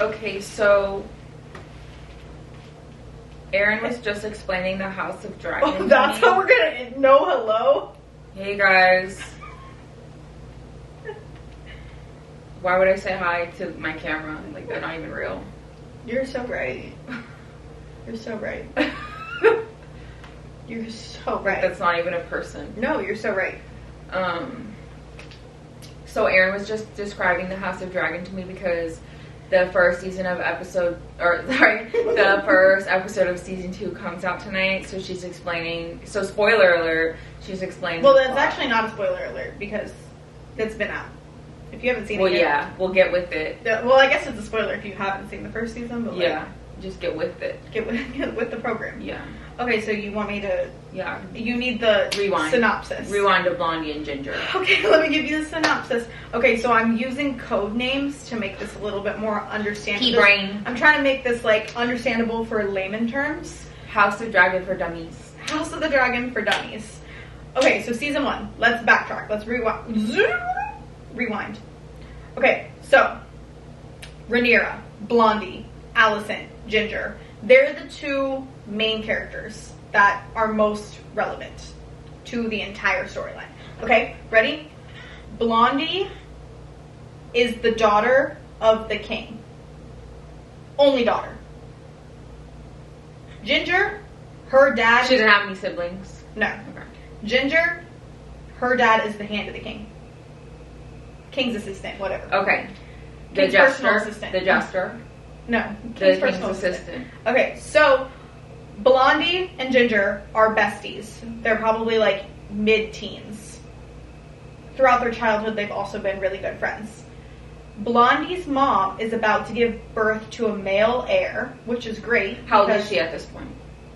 Okay, so Erin was just explaining the House of Dragon. Oh, that's how we're gonna know hello? Hey guys. Why would I say hi to my camera? Like, they're not even real. You're so right. You're so right. You're so right. That's not even a person. No, you're so right. So Erin was just describing the House of Dragon to me because the first episode of season 2 comes out tonight. So she's explaining. So spoiler alert. She's explaining. Well, that's actually not a spoiler alert because it's been out. If you haven't seen it yet. Well, yeah, we'll get with it. Well, I guess it's a spoiler if you haven't seen the first season, but yeah, just get with it. Get with the program. Yeah. Okay, so you want me to? Yeah. You need the synopsis. Rewind to Blondie and Ginger. Okay, let me give you the synopsis. Okay, so I'm using code names to make this a little bit more understandable. Key brain. I'm trying to make this like understandable for layman terms. House of Dragon for Dummies. House of the Dragon for Dummies. Okay, so season 1. Let's backtrack. Let's rewind. Okay, so Rhaenyra, Blondie, Alicent, Ginger. They're the 2 main characters that are most relevant to the entire storyline. Okay, ready? Blondie is the daughter of the king. Only daughter. Ginger, her dad... She didn't have any siblings? No. Okay. Ginger, her dad is the hand of the king. King's assistant, whatever. Okay. The King's personal assistant. The jester. No. King's personal assistant. Okay, so Blondie and Ginger are besties. They're probably like mid-teens. Throughout their childhood, they've also been really good friends. Blondie's mom is about to give birth to a male heir, which is great. How old is she at this point?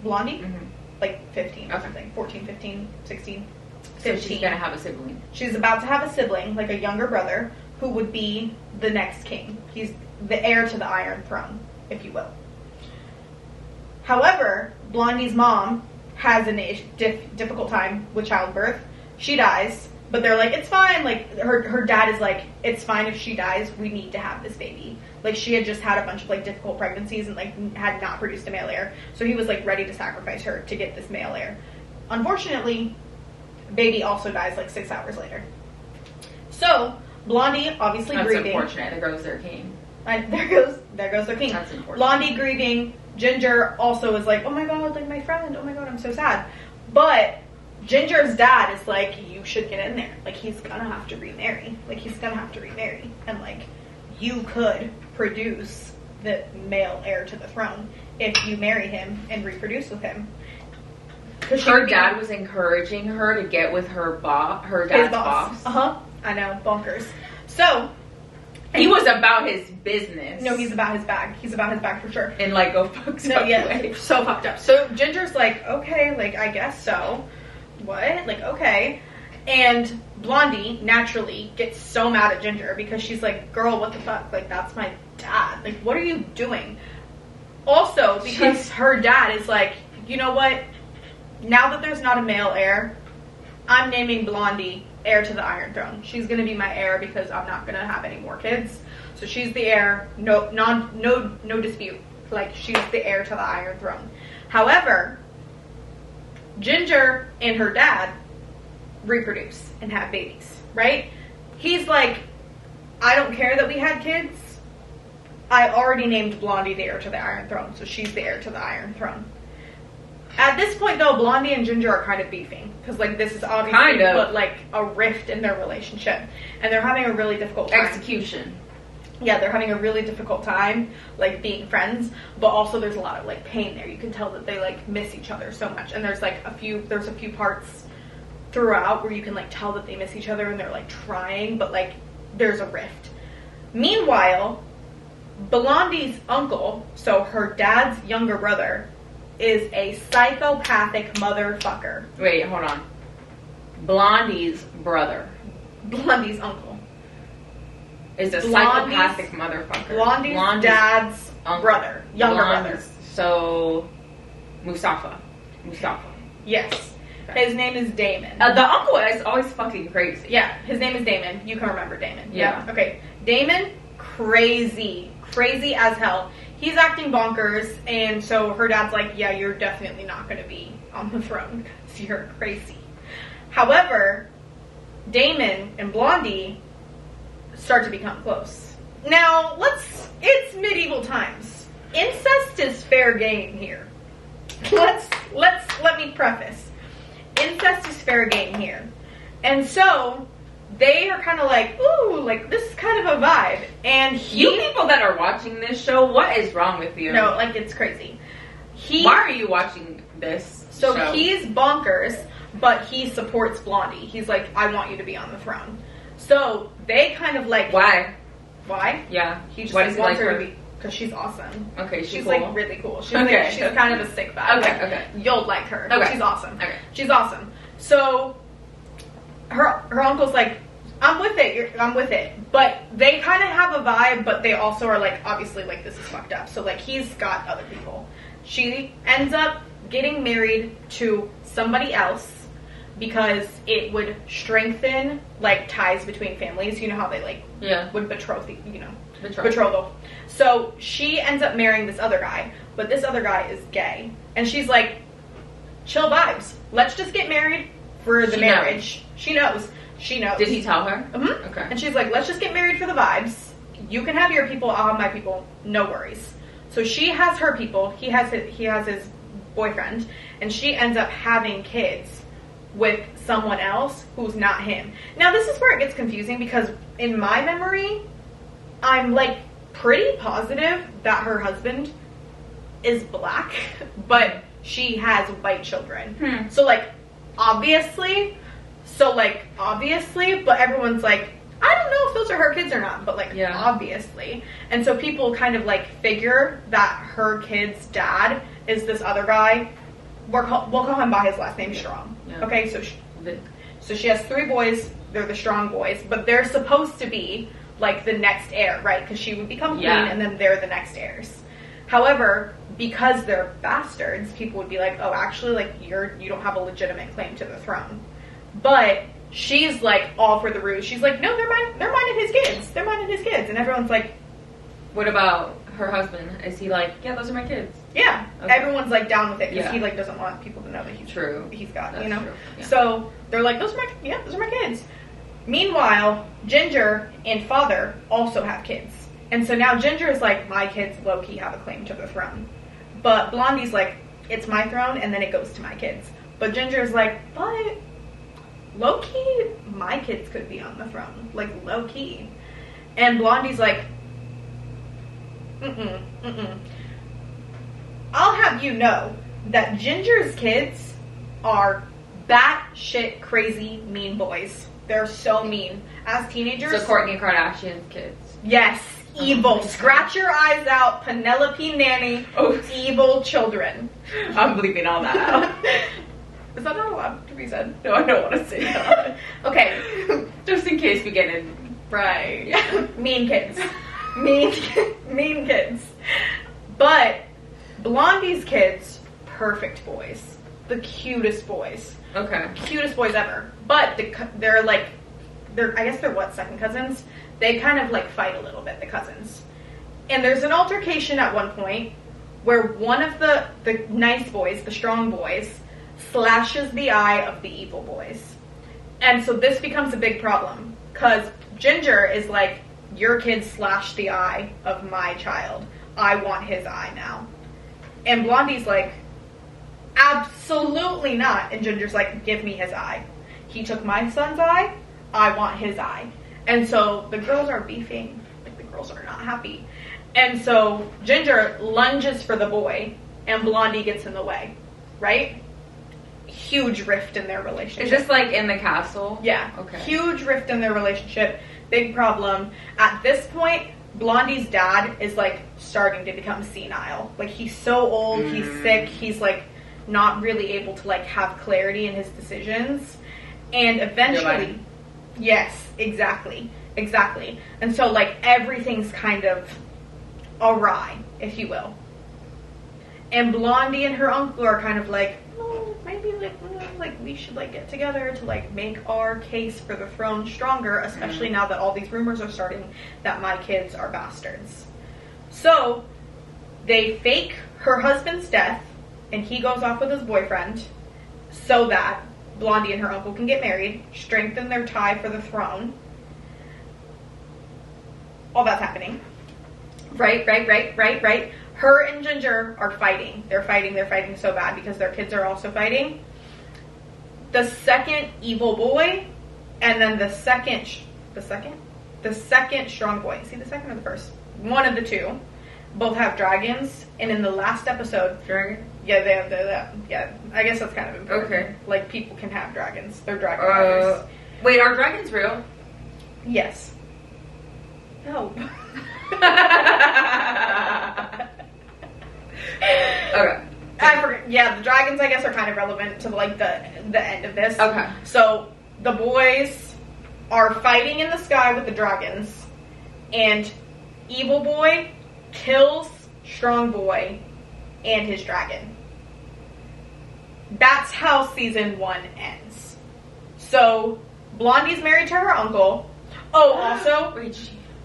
Blondie? Mm-hmm. Like 15 or something. 14, 15, 16, 15. So she's going to have a sibling. She's about to have a sibling, like a younger brother, who would be the next king. He's the heir to the Iron Throne, if you will. However, Blondie's mom has a difficult time with childbirth. She dies, but they're like, it's fine. Like, her dad is like, it's fine if she dies. We need to have this baby. Like, she had just had a bunch of, like, difficult pregnancies and, like, had not produced a male heir. So he was, like, ready to sacrifice her to get this male heir. Unfortunately, baby also dies, like, 6 hours later. So, Blondie, obviously That's grieving. That's unfortunate. There goes their king. There goes their king. That's unfortunate. Blondie grieving. Ginger also is like, oh my god, like, my friend. Oh my god, I'm so sad. But Ginger's dad is like, you should get in there. Like, he's gonna have to remarry. And, like, you could produce the male heir to the throne if you marry him and reproduce with him. Her dad was encouraging her to get with her dad's boss. Uh-huh. I know, bonkers. So, he was about his business. No, he's about his bag. He's about his bag for sure. And like, go fuck way. So fucked up. So Ginger's like, okay, like, I guess so. What? Like, okay. And Blondie naturally gets so mad at Ginger because she's like, girl, what the fuck? Like, that's my dad. Like, what are you doing? Also, because her dad is like, you know what? Now that there's not a male heir, I'm naming Blondie heir to the Iron Throne. She's gonna be my heir because I'm not gonna have any more kids. So she's the heir. No dispute. Like, she's the heir to the Iron Throne. However, Ginger and her dad reproduce and have babies, right? He's like, I don't care that we had kids. I already named Blondie the heir to the Iron Throne, so she's the heir to the Iron Throne. At this point, though, Blondie and Ginger are kind of beefing. Because, like, this is obviously put, like, a rift in their relationship. And they're having a really difficult time. Execution. Yeah, they're having a really difficult time, like, being friends. But also there's a lot of, like, pain there. You can tell that they, like, miss each other so much. And there's, like, a few parts throughout where you can, like, tell that they miss each other and they're, like, trying. But, like, there's a rift. Meanwhile, Blondie's uncle, so her dad's younger brother, is a psychopathic motherfucker. Wait, hold on. Blondie's brother. Blondie's uncle. Is a psychopathic motherfucker. Blondie's dad's brother. Younger brother. So, Mustafa. Yes. Okay. His name is Damon. The uncle is always fucking crazy. Yeah, his name is Damon. You can remember Damon. Yeah. Okay. Damon, crazy crazy as hell. He's acting bonkers, and so her dad's like, yeah, you're definitely not going to be on the throne because you're crazy. However, Damon and Blondie start to become close. Now, it's medieval times. Incest is fair game here. Let me preface. Incest is fair game here. And so, they are kind of like, ooh, like, this is kind of a vibe. And you people that are watching this show, what is wrong with you? No, like, it's crazy. Why are you watching this show? He's bonkers, but he supports Blondie. He's like, I want you to be on the throne. So, they kind of like... Why? Yeah. He just wants her to be... Because she's awesome. Okay, she's cool. like really cool. She's kind of a sick bag. Okay. You'll like her. Okay. She's awesome. Okay. She's awesome. So her uncle's like, I'm with it. I'm with it. But they kind of have a vibe, but they also are like, obviously, like, this is fucked up. So like, he's got other people. She ends up getting married to somebody else because it would strengthen like ties between families. You know how they like would betrothal. So she ends up marrying this other guy, but this other guy is gay. And she's like, chill vibes. Let's just get married for the marriage. She knows. Did he tell her? Mm-hmm. Okay. And she's like, let's just get married for the vibes. You can have your people, I'll have my people. No worries. So she has her people. He has his boyfriend. And she ends up having kids with someone else who's not him. Now, this is where it gets confusing because in my memory, I'm like pretty positive that her husband is black, but she has white children. So like, obviously, but everyone's like, I don't know if those are her kids or not, but like, obviously. And so people kind of like figure that her kid's dad is this other guy. We'll call him by his last name, Strong. Yeah. Okay, so she has 3 boys. They're the Strong boys, but they're supposed to be like the next heir, right? Because she would become queen, and then they're the next heirs. However, because they're bastards, people would be like, oh, actually, like, you don't have a legitimate claim to the throne. But she's like all for the ruse. She's like, no, they're mine and his kids. They're mine and his kids. And everyone's like, what about her husband? Is he like, yeah, those are my kids? Yeah. Okay. Everyone's like down with it because he like doesn't want people to know that he's got, That's you know? True. Yeah. So they're like, those are my kids. Meanwhile, Ginger and Father also have kids. And so now Ginger is like, my kids low-key have a claim to the throne. But Blondie's like, it's my throne, and then it goes to my kids. But Ginger's like, but low-key, my kids could be on the throne. Like, low-key. And Blondie's like, I'll have you know that Ginger's kids are batshit crazy mean boys. They're so mean. As teenagers. So Kourtney Kardashian's kids. Yes. Evil. Scratch your eyes out. Penelope Nanny. Oh, evil children. I'm bleeping all that out. Is that not allowed to be said? No, I don't want to say that. Okay. Just in case we get in. Right. Yeah. Mean kids. Mean kids. But Blondie's kids, perfect boys. The cutest boys. Okay. Cutest boys ever. But they're I guess they're what, second cousins? They kind of like fight a little bit, the cousins. And there's an altercation at one point where one of the nice boys, the strong boys, slashes the eye of the evil boys. And so this becomes a big problem because Ginger is like, your kid slashed the eye of my child. I want his eye now. And Blondie's like, absolutely not. And Ginger's like, give me his eye. He took my son's eye. I want his eye. And so the girls are beefing. Like, the girls are not happy. And so Ginger lunges for the boy, and Blondie gets in the way. Right? Huge rift in their relationship. Is this like in the castle? Yeah. Okay. Huge rift in their relationship. Big problem. At this point, Blondie's dad is like starting to become senile. Like, he's so old, he's sick, he's like not really able to like have clarity in his decisions. And eventually, yes, exactly. And so like everything's kind of awry, if you will. And Blondie and her uncle are kind of like, oh, maybe like we should like get together to like make our case for the throne stronger, especially now that all these rumors are starting that my kids are bastards. So they fake her husband's death, and he goes off with his boyfriend so that Blondie and her uncle can get married, strengthen their tie for the throne. All that's happening. Right. Her and Ginger are fighting. They're fighting so bad because their kids are also fighting. The second evil boy, and then the second strong boy. See, the second or the first? One of the two. Both have dragons, and in the last episode... Dragon? Yeah, they have yeah, I guess that's kind of important. Okay. Like, people can have dragons. They're dragon riders. Wait, are dragons real? Yes. No. Okay. I forget. Yeah, the dragons, I guess, are kind of relevant to, like, the end of this. Okay. So, the boys are fighting in the sky with the dragons, and Evil Boy kills Strong Boy and his dragon. That's how season 1 ends. So, Blondie's married to her uncle. Oh, also,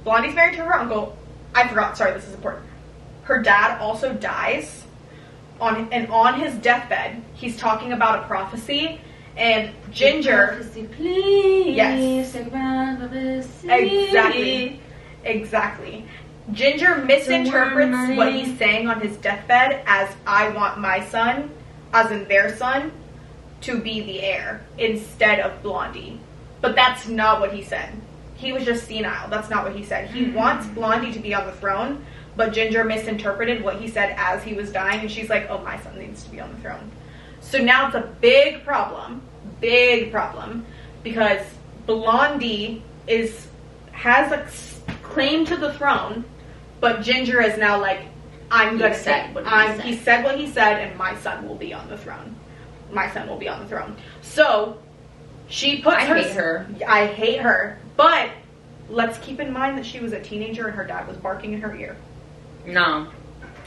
Blondie's married to her uncle. I forgot, sorry, this is important. Her dad also dies. On his deathbed, he's talking about a prophecy, and Ginger... Prophecy, please. Yes. Exactly. Ginger misinterprets what he's saying on his deathbed as, I want my son, as in their son, to be the heir, instead of Blondie. But that's not what he said. He was just senile. That's not what he said. He wants Blondie to be on the throne, but Ginger misinterpreted what he said as he was dying, and she's like, oh, my son needs to be on the throne. So now it's a big problem, because Blondie has a claim to the throne, but Ginger is now like, he said what he said, and my son will be on the throne. So she puts I hate her. But let's keep in mind that she was a teenager and her dad was barking in her ear. No.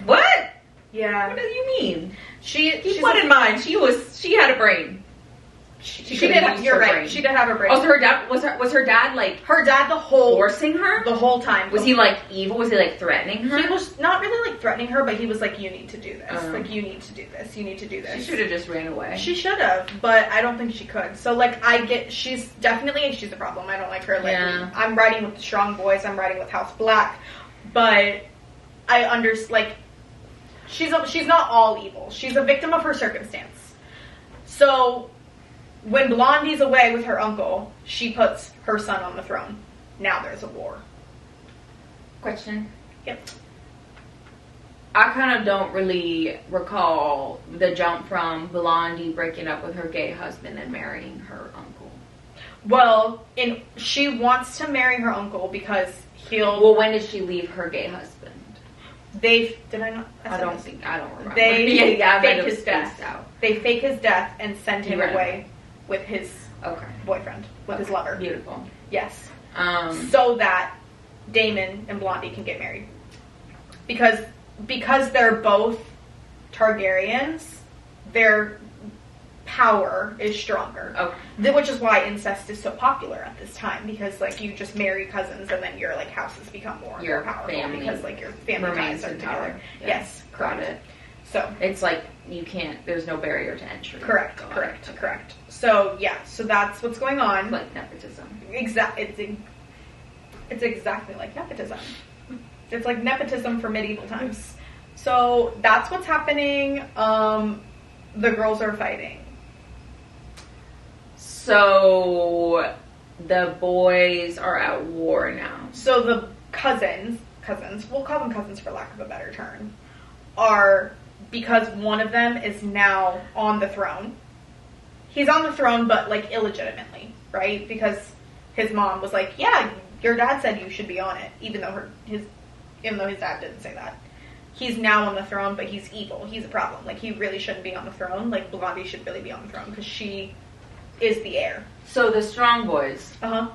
What? Yeah. What do you mean? Keep one in mind. She had a brain. She did have, you're right. Brain. She did have a brain. Oh, so her dad was her dad like forcing her? The whole time. Was he like evil? Was he like threatening her? He was not really like threatening her, but he was like, you need to do this. Like, you need to do this. You need to do this. She should have just ran away. She should have, but I don't think she could. So like, she's a problem. I don't like her. Like, I'm riding with the strong boys. I'm riding with House Black, but I like, she's not all evil. She's a victim of her circumstance. So when Blondie's away with her uncle, she puts her son on the throne. Now there's a war. Question. Yep. I kind of don't really recall the jump from Blondie breaking up with her gay husband and marrying her uncle. Well, she wants to marry her uncle because Well, when did she leave her gay husband? Did I not? I don't remember. They fake his death. They fake his death and send him away with his boyfriend, with his lover. Beautiful. Yes. So that Damon and Blondie can get married. Because they're both Targaryens, their power is stronger. Okay. Which is why incest is so popular at this time, because like you just marry cousins and then your like houses become more and more powerful family because like your family ties are together. Yeah. Yes, got it. So it's like there's no barrier to entry. Correct. So yeah, so that's what's going on. It's like nepotism. It's exactly like nepotism. It's like nepotism for medieval times. So that's what's happening. The girls are fighting. So the boys are at war now. So the cousins, we'll call them cousins for lack of a better term, are, because one of them is now on the throne. He's on the throne, but like illegitimately, right? Because his mom was like, yeah, your dad said you should be on it, even though his dad didn't say that. He's now on the throne, but he's evil. He's a problem. Like, he really shouldn't be on the throne. Like, Blondie should really be on the throne because she is the heir. So the strong boys. Uh-huh.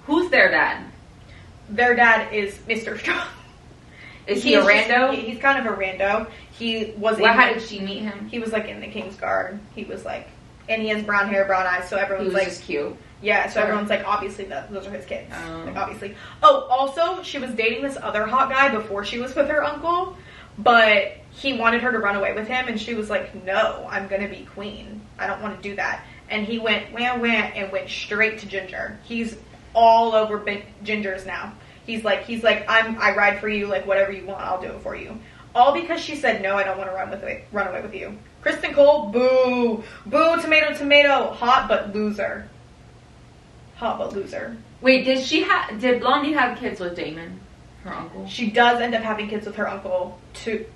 Who's their dad? Their dad is Mr. Strong. Is he a rando? He's kind of a rando. He was. How did she meet him? He was like in the King's Guard. He was like, and he has brown hair, brown eyes. So everyone's like, just cute. Yeah, so everyone's like, obviously those are his kids. Like, obviously. Oh, also, she was dating this other hot guy before she was with her uncle, but he wanted her to run away with him, and she was like, no, I'm gonna be queen. I don't want to do that. And he went, wah, wah, and went straight to Ginger. He's all over Ginger's now. He's like, I ride for you, like, whatever you want, I'll do it for you. All because she said, no, I don't want to run away with you. Kristen Cole, boo. Boo, tomato, tomato. Hot but loser. Hot but loser. Wait, did Blondie have kids with Damon, her uncle? She does end up having kids with her uncle, two?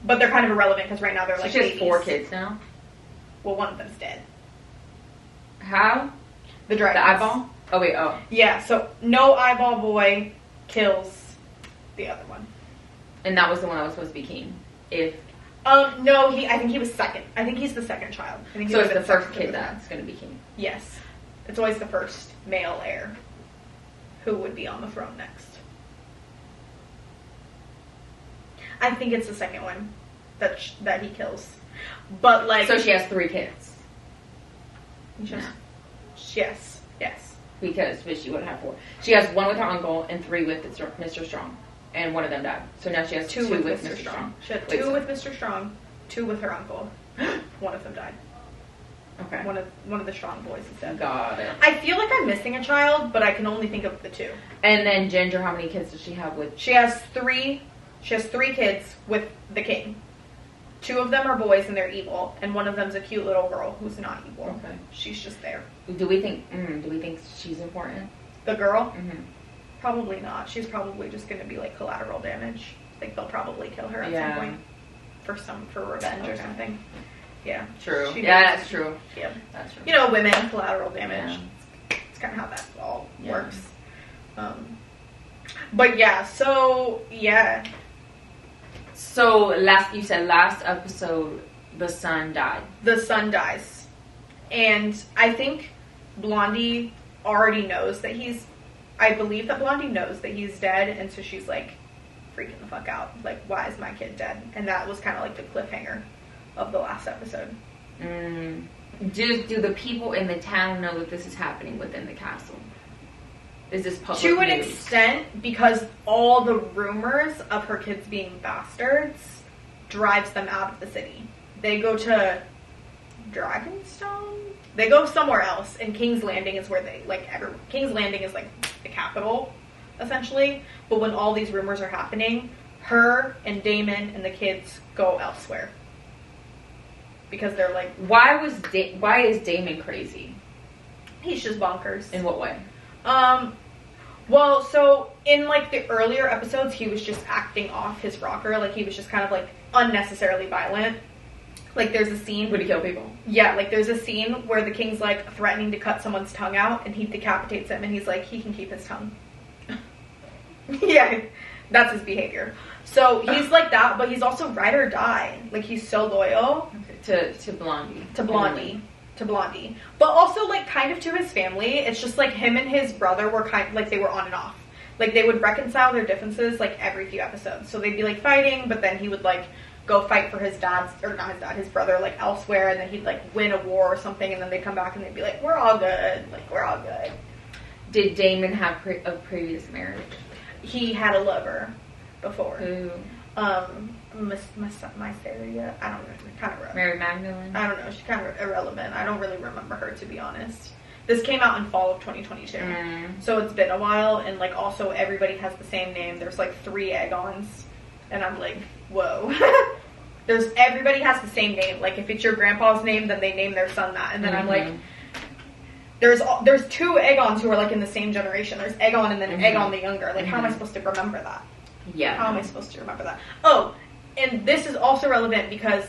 But they're kind of irrelevant because right now they're like she has babies. 4 kids now? Well, one of them's dead. How? The dragon. The eyeball? Oh, wait, oh. Yeah, so no eyeball boy kills the other one. And that was the one that was supposed to be king? No, I think he was second. I think he's the second child. I think so it's the first kid that's going to be king? Yes. It's always the first male heir who would be on the throne next. I think it's the second one that he kills. But like... So she has 3 kids? Yes. Because she wouldn't have 4. She has 1 with her uncle and 3 with Mr. Strong. And one of them died. So now she has 2 with Mr. Strong. She had 2 with Mr. Strong, 2 with her uncle. One of them died. Okay. One of the Strong boys is dead. Got it. I feel like I'm missing a child, but I can only think of the 2. And then Ginger, how many kids does she have with? She has 3 kids with the king. 2 of them are boys and they're evil, and one of them's a cute little girl who's not evil. Okay. She's just there. Do we think she's important? The girl? Mm-hmm. Probably not. She's probably just going to be like collateral damage. Like they'll probably kill her at some point for revenge or something. Yeah. True. That's true. Yeah. That's true. You know, women, collateral damage. Yeah. It's kind of how that all works. But yeah, so yeah. So you said last episode the son died. The son dies. And I think Blondie already knows that I believe that Blondie knows that he's dead, and so she's like freaking the fuck out. Like, why is my kid dead? And that was kind of like the cliffhanger of the last episode. Do the people in the town know that this is happening within the castle? Is this public to an news? extent, because all the rumors of her kids being bastards drives them out of the city. They go to Dragonstone? They go somewhere else, and King's Landing is where King's Landing is like the capital, essentially. But when all these rumors are happening, her and Damon and the kids go elsewhere. Because they're like... Why is Damon crazy? He's just bonkers. In what way? Well, so in like the earlier episodes, he was just acting off his rocker. Like he was just kind of like unnecessarily violent. Like there's a scene... Would he kill people? Yeah, like there's a scene where the king's like threatening to cut someone's tongue out, and he decapitates him, and he's like, he can keep his tongue. Yeah, that's his behavior. So he's like that, but he's also ride or die. Like he's so loyal. Okay. To Blondie. To Blondie. But also like kind of to his family. It's just like him and his brother were kind of like they were on and off. Like they would reconcile their differences like every few episodes. So they'd be like fighting, but then he would like go fight for his brother like elsewhere, and then he'd like win a war or something, and then they'd come back and they'd be like, we're all good. Like we're all good. Did Damon have a previous marriage? He had a lover before. Who? Mysteria. I don't know. Kind of Mary Magdalene? I don't know. She's kind of irrelevant. I don't really remember her, to be honest. This came out in fall of 2022. So it's been a while, and like also everybody has the same name. There's like 3 Aegons, and I'm like, whoa. Everybody has the same name. Like if it's your grandpa's name, then they name their son that. And then I'm like, there's 2 Aegons who are like in the same generation. There's Aegon and then Aegon the Younger. Like how am I supposed to remember that? Yeah. How am I supposed to remember that? Oh, and this is also relevant because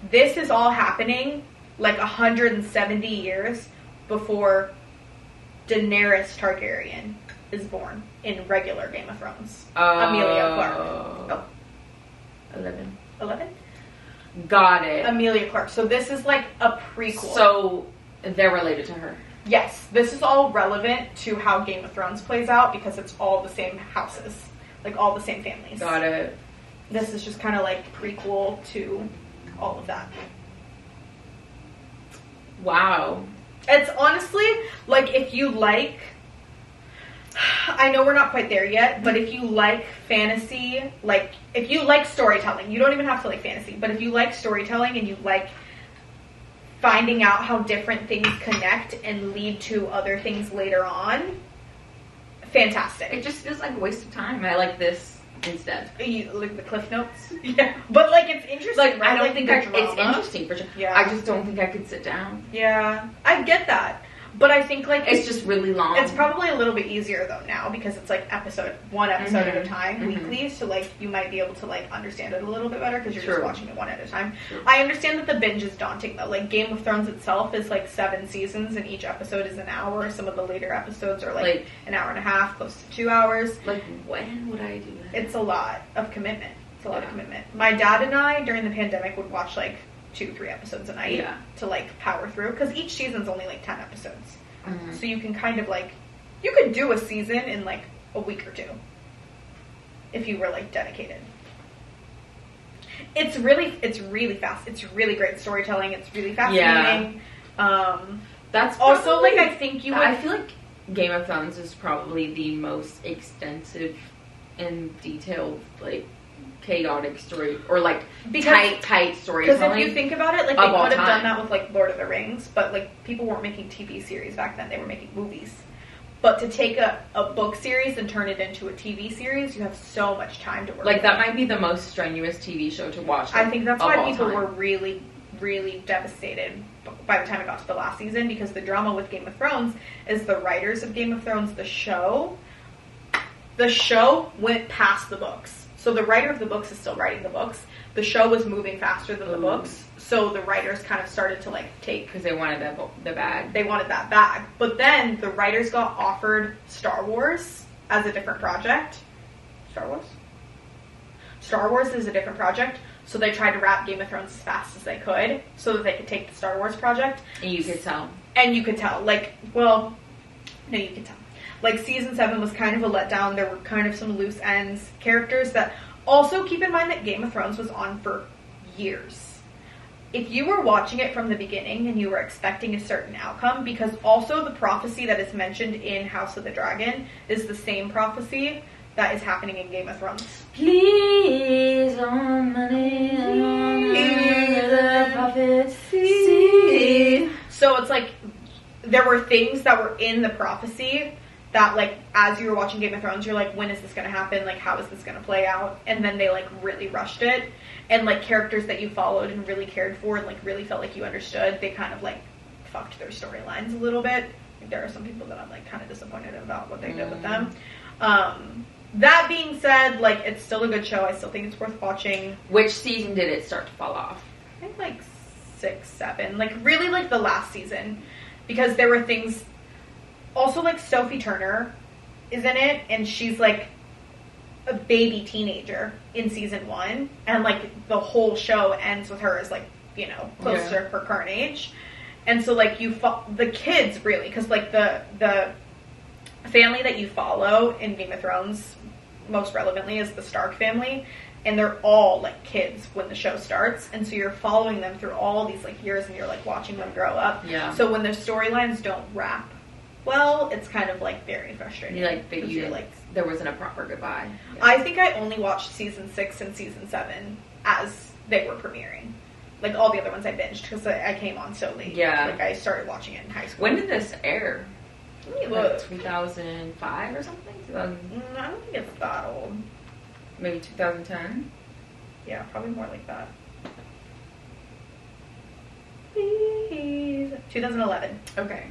this is all happening like 170 years before Daenerys Targaryen is born in regular Game of Thrones. Amelia Clark. Oh. 11? Got it. Amelia Clark. So this is like a prequel. So they're related to her. Yes. This is all relevant to how Game of Thrones plays out because it's all the same houses. Like all the same families. Got it. This is just kind of like prequel to all of that. Wow. It's honestly, like, if you like, I know we're not quite there yet, but if you like fantasy, like, if you like storytelling, you don't even have to like fantasy, but if you like storytelling and you like finding out how different things connect and lead to other things later on, fantastic. It just feels like a waste of time. I like this instead. You like the Cliff Notes? Yeah. But, like, it's interesting, Like, right? I don't Like, think the it's drama. interesting for sure. Yeah. I just don't think I could sit down. Yeah. I get that. But I think, like, It's just really long. it's probably a little bit easier, though, now, because it's, like, one episode at a time, Mhm. weekly, so, like, you might be able to, like, understand it a little bit better, because you're True. just watching it one at a time. True. I understand that the binge is daunting, though. Like, Game of Thrones itself is, like, 7 seasons, and each episode is an hour. Some of the later episodes are, like an hour and a half, close to 2 hours. Like, when would I do that? It's a lot of commitment. It's a lot of Yeah. commitment. My dad and I, during the pandemic, would watch, like, 2-3 episodes a night Yeah. to, like, power through, because each season's only, like, 10 episodes. Mhm. So you can kind of, like, you could do a season in, like, a week or 2 if you were, like, dedicated. It's really fast. It's really great storytelling. It's really fascinating. That's Also, probably- like, I think you would... I feel like Game of Thrones is probably the most extensive and detailed, like, chaotic story, or, like, tight Because storytelling. if you think about it, like, of they all could have done time. that with, like, Lord of the Rings, but, like, people weren't making TV series back then. They were making movies. But to take a book series and turn it into a TV series, you have so much time to work Like, with. that might be the most strenuous TV show to watch. I think that's of why all people time. were really, really devastated by the time it got to the last season, because the drama with Game of Thrones is the writers of Game of Thrones, the show went past the books. So the writer of the books is still writing the books. The show was moving faster than the Ooh. books, so the writers kind of started to, like, take... Because they wanted the bag. They wanted that bag. But then the writers got offered Star Wars as a different project. Star Wars is a different project, so they tried to wrap Game of Thrones as fast as they could so that they could take the Star Wars project. And you could tell. And you could tell, like, well, no, you could tell. Like, season 7 was kind of a letdown. There were kind of some loose ends. Characters that... Also, keep in mind that Game of Thrones was on for years. If you were watching it from the beginning and you were expecting a certain outcome, because also the prophecy that is mentioned in House of the Dragon is the same prophecy that is happening in Game of Thrones. Please, on money, the prophecy. So it's like, there were things that were in the prophecy that, like, as you were watching Game of Thrones, you're like, when is this going to happen? Like, how is this going to play out? And then they, like, really rushed it. And, like, characters that you followed and really cared for and, like, really felt like you understood, they kind of, like, fucked their storylines a little bit. Like, there are some people that I'm, like, kind of disappointed about what they did with them. That being said, like, it's still a good show. I still think it's worth watching. Which season did it start to fall off? I think, like, 6, 7. Like, really, like, the last season. Because there were things... Also, like, Sophie Turner is in it, and she's, like, a baby teenager in season 1. And, like, the whole show ends with her as, like, you know, close to her current age. And so, like, the kids, really, because, like, the family that you follow in Game of Thrones, most relevantly, is the Stark family. And they're all, like, kids when the show starts. And so you're following them through all these, like, years, and you're, like, watching them grow up. Yeah. So when their storylines don't wrap well, it's kind of, like, very frustrating. You like that you're like, there wasn't a proper goodbye. Yeah. I think I only watched season 6 and season 7 as they were premiering. Like, all the other ones I binged because I came on so late. Yeah. Like, I started watching it in high school. When did this air? Let me Like look. 2005 or something? I don't think it's that old. Maybe 2010? Yeah, probably more like that. Please. 2011. Okay.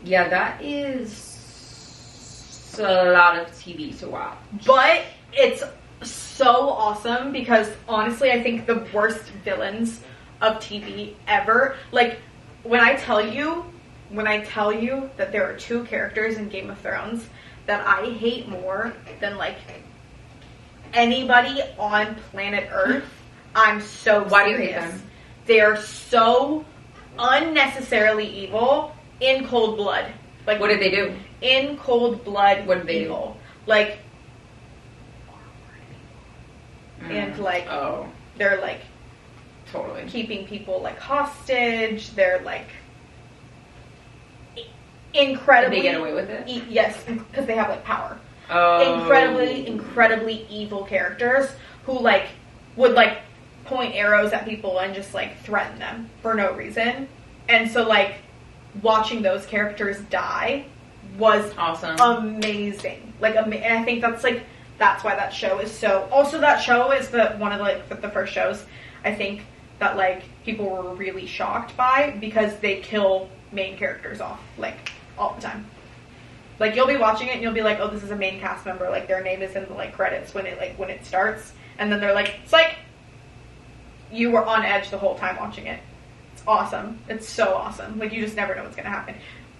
Yeah, that is a lot of TV to watch. But it's so awesome because, honestly, I think the worst villains of TV ever. Like, when I tell you that there are 2 characters in Game of Thrones that I hate more than, like, anybody on planet Earth, I'm so serious. Why do you hate them? They are so unnecessarily evil in cold blood. Like, What did they do? In cold blood, What did they evil. Like, and, like, Oh, they're, like, totally. keeping people, like, hostage. They're, like, incredibly... Did they get away with it? Yes, because they have, like, power. Oh. Incredibly evil characters who, like, would, like, point arrows at people and just, like, threaten them for no reason. And so, like, watching those characters die was awesome. Amazing. Like, and I think that's, like, that's why that show is so... Also, that show is one of, like, the first shows, I think, that, like, people were really shocked by because they kill main characters off, like, all the time. Like, you'll be watching it and you'll be like, oh, this is a main cast member. Like, their name is in the, like, credits when it starts. And then they're like, it's like, you were on edge the whole time watching it. It's awesome. It's so awesome. Like, you just never know what's going to happen.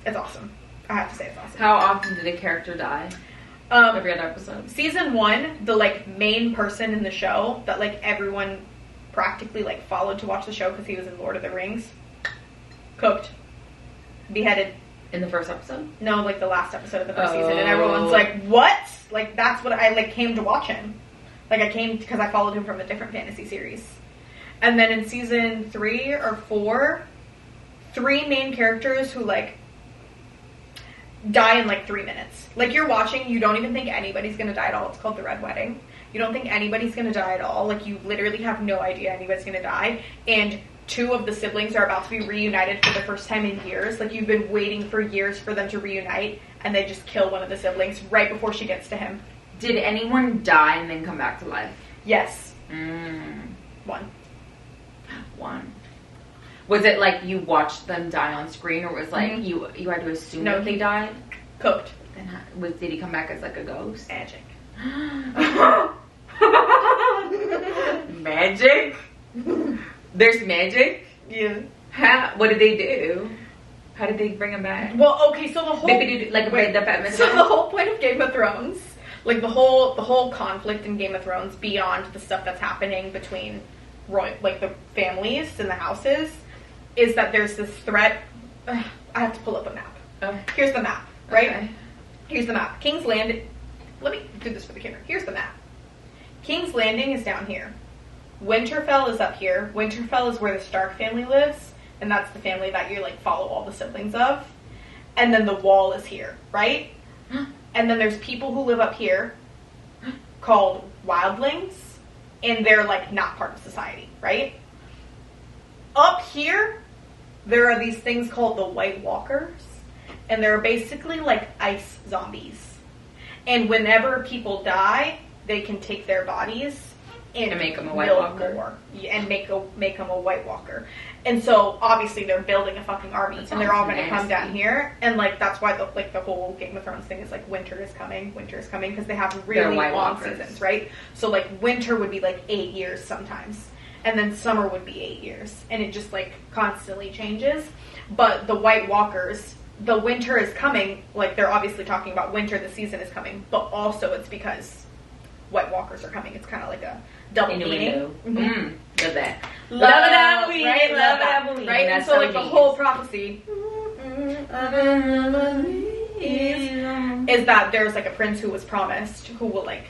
It's awesome. I have to say it's awesome. How often did a character die? Every other episode. Season 1, the, like, main person in the show that, like, everyone practically, like, followed to watch the show because he was in Lord of the Rings. Cooked. Beheaded. In the first episode? No, like, the last episode of the first season. And everyone's like, what? Like, that's what I, like, came to watch him. Like, I came because I followed him from a different fantasy series. And then in season 3 or 4, 3 main characters who, like, die in, like, 3 minutes. Like, you're watching, you don't even think anybody's gonna die at all. It's called The Red Wedding. You don't think anybody's gonna die at all. Like, you literally have no idea anybody's gonna die. And 2 of the siblings are about to be reunited for the first time in years. Like, you've been waiting for years for them to reunite, and they just kill one of the siblings right before she gets to him. Did anyone die and then come back to life? Yes. 1. Was it like you watched them die on screen, or was like you had to assume that they died? Cooked. Then did he come back as like a ghost? Magic. Magic? There's magic? Yeah. What did they do? How did they bring him back? Well, okay, so the whole... Maybe like raid the Batman. So the whole point of Game of Thrones, like the whole conflict in Game of Thrones, beyond the stuff that's happening between like the families and the houses, is that there's this threat. I have to pull up a map. Oh. Here's the map, right? Okay. Here's the map. King's Landing. Let me do this for the camera. Here's the map. King's Landing is down here. Winterfell is up here. Winterfell is where the Stark family lives, and that's the family that you, like, follow all the siblings of. And then the Wall is here, right? And then there's people who live up here called wildlings, and they're, like, not part of society, right? Up here, there are these things called the White Walkers, and they're basically like ice zombies. And whenever people die, they can take their bodies and make them a White Walker. More, and make them a White Walker. And so obviously they're building a fucking army, and they're all going to come down here. And like that's why the whole Game of Thrones thing is like winter is coming because they have really long seasons, right? So like winter would be like 8 years sometimes, and then summer would be 8 years, and it just like constantly changes. But the White Walkers, the winter is coming, like they're obviously talking about winter, the season is coming, but also it's because White Walkers are coming. It's kind of like a double meaning. Love that. Love that, right? Love that, right? And so like the whole prophecy is that there's like a prince who was promised who will like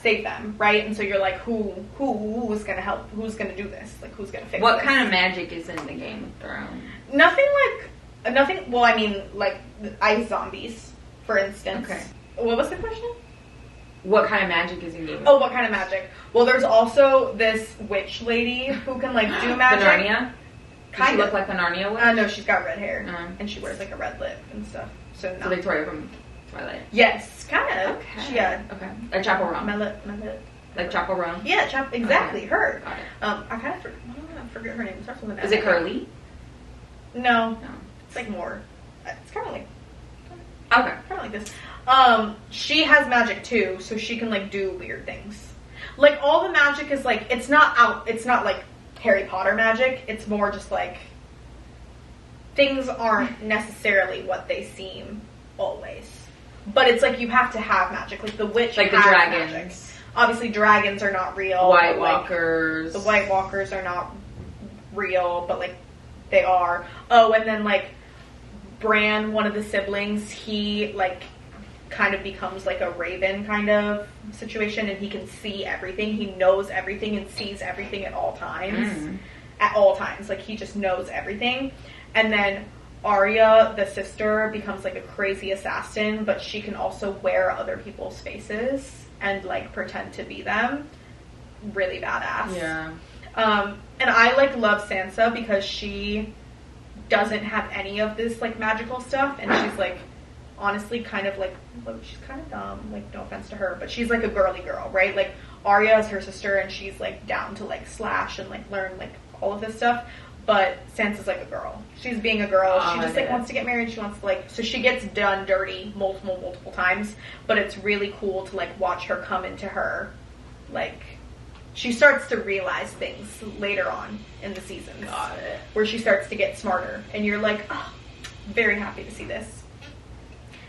save them, right? And so you're like, who's gonna help? Who's gonna do this? Like, who's gonna fix What this? kind of magic is in the Game of Thrones? Nothing. Well, I mean, like ice zombies, for instance. Okay. What was the question? What kind of magic is in Game of Thrones? Oh, what kind of magic? Well, there's also this witch lady who can like do magic. Narnia? Does she look like a Narnia witch? No, she's got red hair and she wears like a red lip and stuff. So Victoria from Twilight. Yes, kind of. Okay. Yeah. Okay. Like Chappell Roan. My lip. Like Chappell Roan. Yeah, exactly. Okay. Her. Got it. I kind of forget her name. It starts with an S. Is it Curly? No. It's like more. It's kind of like. Okay. Kind of like this. She has magic too, so she can like do weird things. Like all the magic is like it's not like Harry Potter magic. It's more just like things aren't necessarily what they seem always. But it's like you have to have magic. Like the witch, like the has dragons. Magic. Obviously, dragons are not real. White Walkers. The White Walkers are not real, but like they are. Oh, and then like Bran, one of the siblings, he like kind of becomes like a raven kind of situation, and he can see everything. He knows everything and sees everything at all times. At all times, like he just knows everything. And then Arya, the sister, becomes like a crazy assassin, but she can also wear other people's faces and like pretend to be them. Really badass. Yeah. And I like love Sansa because she doesn't have any of this like magical stuff, and she's like honestly kind of like, she's kind of dumb, like no offense to her, but she's like a girly girl, right? Like Arya is her sister and she's like down to like slash and like learn like all of this stuff, but Sansa's like a girl. She's being a girl. She just like wants to get married. She wants to like, so she gets done dirty multiple times, but it's really cool to like watch her come into her, like she starts to realize things later on in the seasons. Got it. Where she starts to get smarter, and you're like, oh, very happy to see this.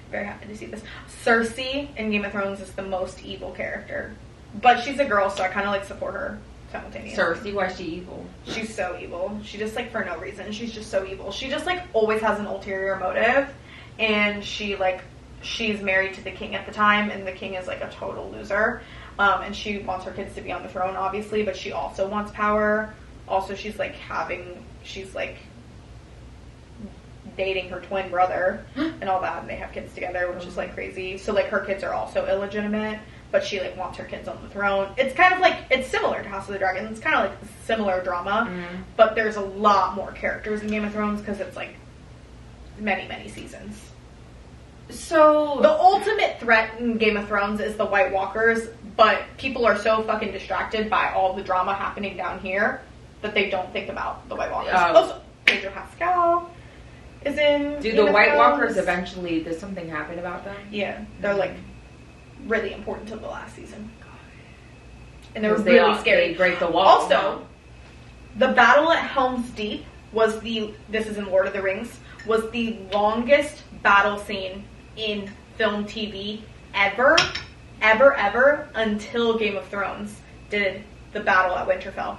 Very happy to see this. Cersei in Game of Thrones is the most evil character, but she's a girl, so I kind of like support her simultaneously. Cersei, why is she evil? She's so evil. She just like for no reason. She's just so evil. She just like always has an ulterior motive, and she's married to the king at the time, and the king is like a total loser. And she wants her kids to be on the throne, obviously, but she also wants power. Also, she's like dating her twin brother and all that, and they have kids together, which is like crazy. So like her kids are also illegitimate, but she like wants her kids on the throne. It's kind of like, it's similar to House of the Dragon. It's kind of like a similar drama, but there's a lot more characters in Game of Thrones because it's like many seasons. So the ultimate threat in Game of Thrones is the White Walkers, but people are so fucking distracted by all the drama happening down here that they don't think about the White Walkers. Also, Pedro Pascal is in. Do the White Walkers eventually? Does something happen about them? Yeah, they're like really important to the last season, and they're really scary. They break the wall. Also, the battle at Helm's Deep was this is in Lord of the Rings, was the longest battle scene in film TV ever until Game of Thrones did the battle at Winterfell,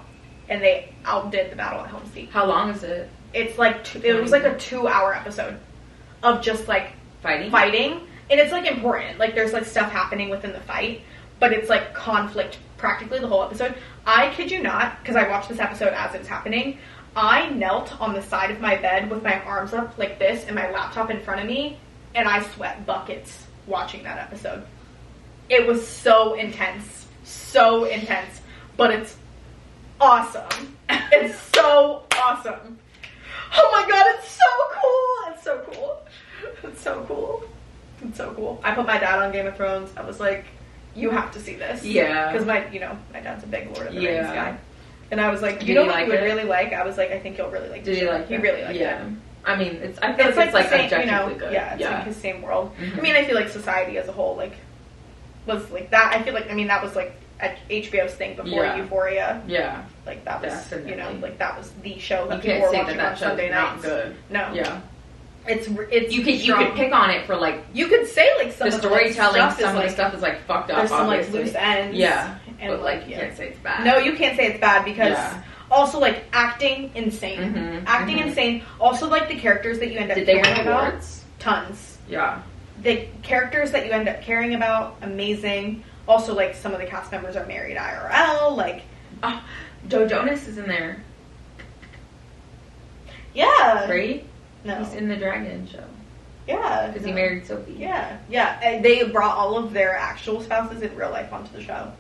and they outdid the battle at Helm's Deep. How long is it? It's like it was like a 2-hour episode of just like fighting, and it's like important. Like there's like stuff happening within the fight, but it's like conflict practically the whole episode. I kid you not, because I watched this episode as it was happening. I knelt on the side of my bed with my arms up like this and my laptop in front of me, and I sweat buckets watching that episode. It was so intense, but it's awesome. It's so awesome. Oh my god, it's so cool. It's so cool. It's so cool. It's so cool. I put my dad on Game of Thrones. I was like, you have to see this. Yeah. Because my dad's a big Lord of the Rings guy. And I was like, you know what you would really like? I was like, I think you'll really like this. Did he like it? He really liked it. I mean, I feel like it's like same, objectively good. Yeah, it's like his same world. I mean, I feel like society as a whole, like, was like that. I feel like, I mean, that was like HBO's thing before Euphoria. Yeah. Like, that was, definitely. like, that was the show that you people were can't watching say that on Sunday nights. Not good. No. Yeah. It's you could pick on it for like, you could say like some the of storytelling, the some of the stuff is like fucked up. There's some obviously. like loose ends. Yeah. And but like, you can't say it's bad. No, you can't say it's bad because also like acting insane. Insane. Also like the characters that you end up Did they caring win about. awards? Tons. Yeah. The characters that you end up caring about, amazing. Also like some of the cast members are married IRL. Like Joe Jonas is in there. Yeah. Right? No. He's in the Dragon show. Yeah. Because he married Sophie. Yeah. Yeah. And they brought all of their actual spouses in real life onto the show.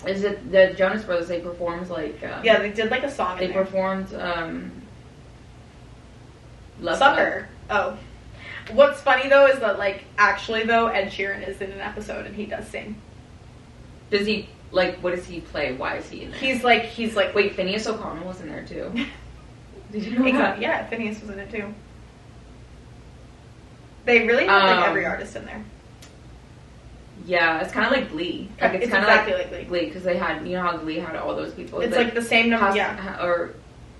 Is it the Jonas Brothers? They performed like yeah, they did like a song. They performed Love Sucker. Oh, what's funny though is that like actually though Ed Sheeran is in an episode and he does sing. Does he like? What does he play? Why is he in there? He's like wait, Phineas O'Connell was in there too. Did you know that? Yeah, Phineas was in it too. They really have like every artist in there. Yeah, it's kind of like Glee. Like it's kind of exactly like Glee because they had, you know how Glee had all those people. It's like the same number. Or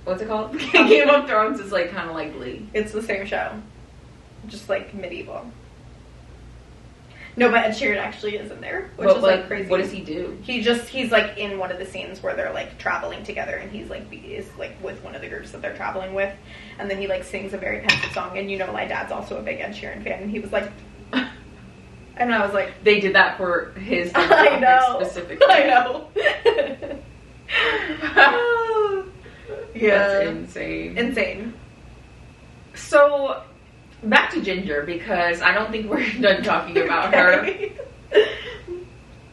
what's it called? Game of Thrones is like kind of like Glee. It's the same show, just like medieval. No, but Ed Sheeran actually is in there, which is like crazy. What does he do? He's like in one of the scenes where they're like traveling together, and he's like with one of the groups that they're traveling with, and then he like sings a very pensive song. And you know, my dad's also a big Ed Sheeran fan, and he was like, and I was like, they did that for his I know specifically. I know. Yeah, that's insane. Insane. So, Ginger because I don't think we're done talking about her.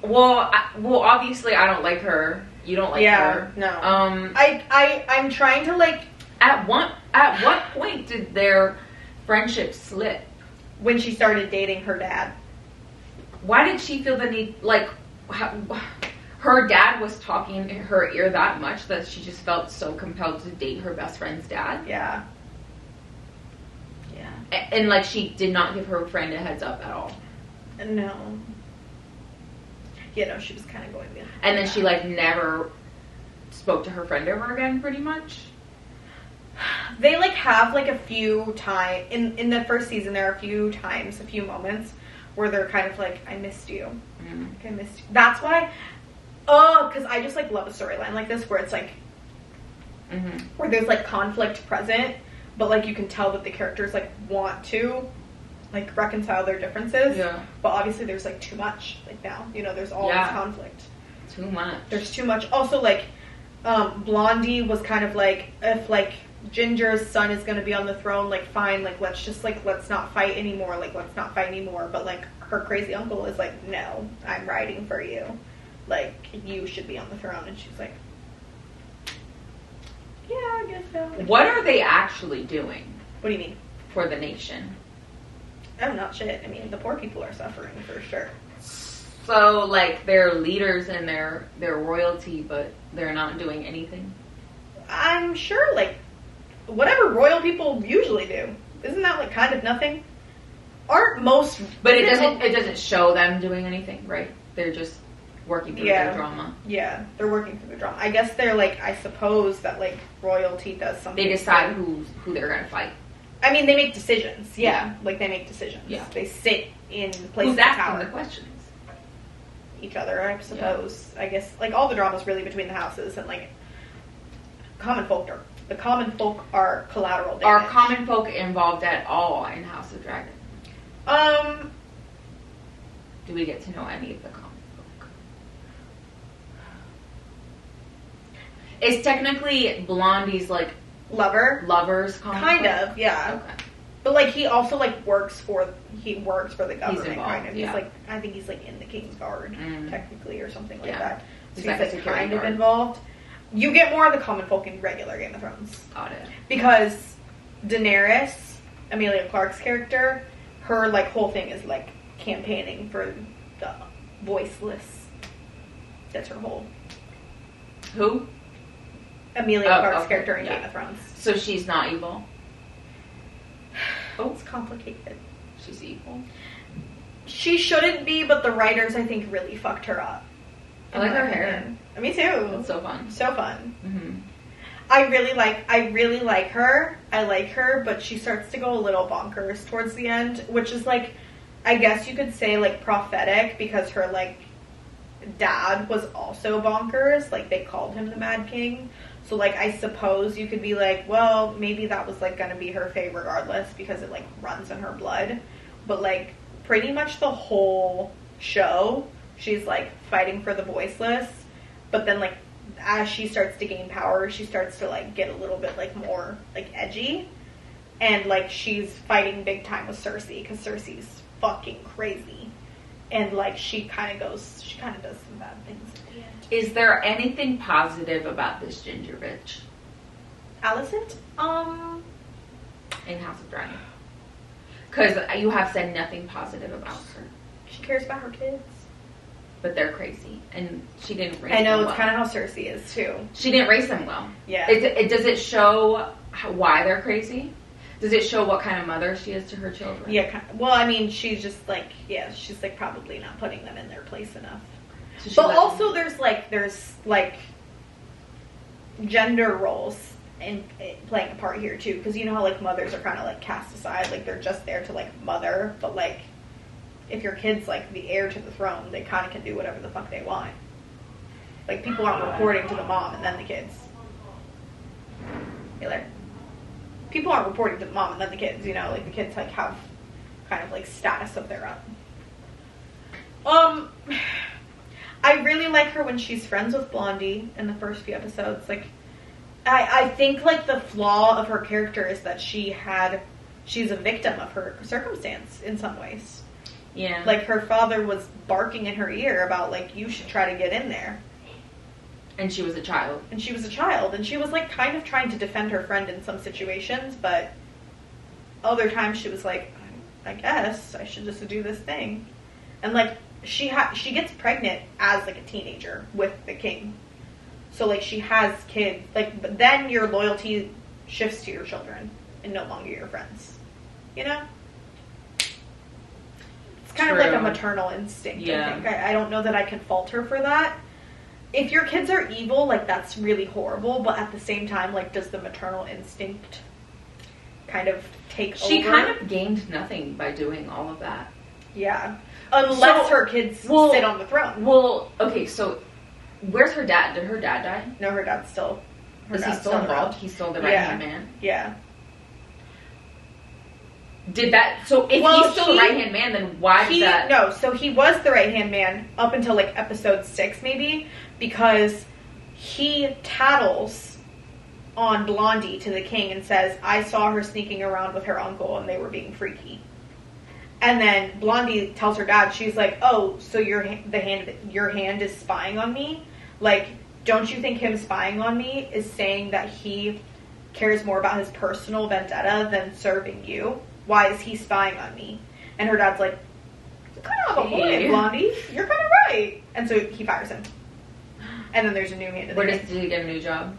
Well, obviously I don't like her. You don't like her. No. I'm trying to like. At what point did their friendship slip? When she started dating her dad. Why did she feel the need, like, her dad was talking in her ear that much that she just felt so compelled to date her best friend's dad? Yeah. And like, she did not give her friend a heads up at all. No. Yeah, no, she was kind of going behind. And then she, like, never spoke to her friend ever again, pretty much? They, like, have, like, a few times... In the first season, there are a few moments where they're kind of like, I missed you. Like, I missed you. That's why... Oh, because I just, like, love a storyline like this where it's, like... Where there's, like, conflict present, but, like, you can tell that the characters, like, want to... like, reconcile their differences. Yeah. But obviously there's, like, too much, like, now. You know, there's all this conflict. Too much. There's too much. Also, like, Blondie was kind of like, if, like, Ginger's son is going to be on the throne, like, fine, like, let's just, like, let's not fight anymore. Like, let's not fight anymore. But, like, her crazy uncle is like, no, I'm riding for you. Like, you should be on the throne. And she's like, yeah, I guess so. Like, what are they actually doing? What do you mean? For the nation? Oh, not shit. I mean, the poor people are suffering for sure. So, like, they're leaders and they're royalty, but they're not doing anything? I'm sure, like, whatever royal people usually do. Isn't that, like, kind of nothing? Aren't most... But it doesn't show them doing anything, right? They're just working through their drama. Yeah, they're working through the drama. I guess they're, like, I suppose that, like, royalty does something. They decide who they're going to fight. I mean, they make decisions. Yeah. Like, they make decisions. Yeah. They sit in places of power. Who's asking the questions? Each other, I suppose. Yeah. I guess, like, all the drama's really between the houses, and, like, the common folk are collateral damage. Are common folk involved at all in House of Dragon? Do we get to know any of the common folk? Is technically Blondie's, like, lovers common kind folk? of, yeah. Okay. But, like, he also, like, works for the government, involved, kind of. Yeah. He's, like, I think he's, like, in the King's Guard, technically, or something like that. So he's like kind of involved. You get more of the common folk in regular Game of Thrones. Got it. Because Daenerys, Emilia Clarke's character, her, like, whole thing is, like, campaigning for the voiceless. That's her whole... Who? Emilia Clarke's character in Game of Thrones. So she's not evil? Oh, it's complicated. She's evil? She shouldn't be, but the writers, I think, really fucked her up. I like her hair. Me too. It's so fun. So fun. Mm-hmm. I really like her. I like her, but she starts to go a little bonkers towards the end, which is, like, I guess you could say, like, prophetic, because her, like, dad was also bonkers. Like, they called him the Mad King. So, like, I suppose you could be like, well, maybe that was, like, gonna be her fate regardless, because it, like, runs in her blood. But, like, pretty much the whole show, she's, like, fighting for the voiceless. But then, like, as she starts to gain power, she starts to, like, get a little bit, like, more, like, edgy. And, like, she's fighting big time with Cersei, because Cersei's fucking crazy. And, like, she kind of does some bad things at the end. Is there anything positive about this ginger bitch? Alicent? In House of Dragon. Because you have said nothing positive about her. She cares about her kids. But they're crazy. And she didn't raise them well. I know, it's kind of how Cersei is, too. She didn't raise them well. Yeah. Does it show why they're crazy? Does it show what kind of mother she is to her children? Yeah, well, I mean, she's just, like, she's, like, probably not putting them in their place enough. So but also, there's gender roles playing a part here, too. Because you know how, like, mothers are kind of, like, cast aside. Like, they're just there to, like, mother. But, like, if your kid's, like, the heir to the throne, they kind of can do whatever the fuck they want. Like, people aren't reporting to the mom and then the kids. Hey, Larry. People aren't reporting to the mom and then the kids, you know? Like, the kids, like, have kind of, like, status of their own. I really like her when she's friends with Blondie in the first few episodes. Like, I think, like, the flaw of her character is that she had she's a victim of her circumstance in some ways. Yeah. Like, her father was barking in her ear about, like, you should try to get in there. And she was a child. And she was a child. And she was, like, kind of trying to defend her friend in some situations, but other times she was like, I guess I should just do this thing. And, like, she gets pregnant as, like, a teenager with the king. So, like, she has kids. Like, but then your loyalty shifts to your children and no longer your friends. You know? It's kind of like a maternal instinct, yeah. I think. I don't know that I can fault her for that. If your kids are evil, like, that's really horrible. But at the same time, like, does the maternal instinct kind of take over? She kind of gained nothing by doing all of that. Yeah. Unless her kids sit on the throne. Well, okay, so where's her dad? Did her dad die? No, her dad's still... Is he still involved? He's still the right-hand man? Yeah. Did that... So if he's still the right-hand man, then why did that... No, so he was the right-hand man up until, like, episode 6, maybe, because he tattles on Blondie to the king and says, I saw her sneaking around with her uncle and they were being freaky. And then Blondie tells her dad, she's like, oh, so your hand is spying on me? Like, don't you think him spying on me is saying that he cares more about his personal vendetta than serving you? Why is he spying on me? And her dad's like, you're kind of a point, Blondie. You're kind of right. And so he fires him. And then there's a new hand in the game. Did he get a new job?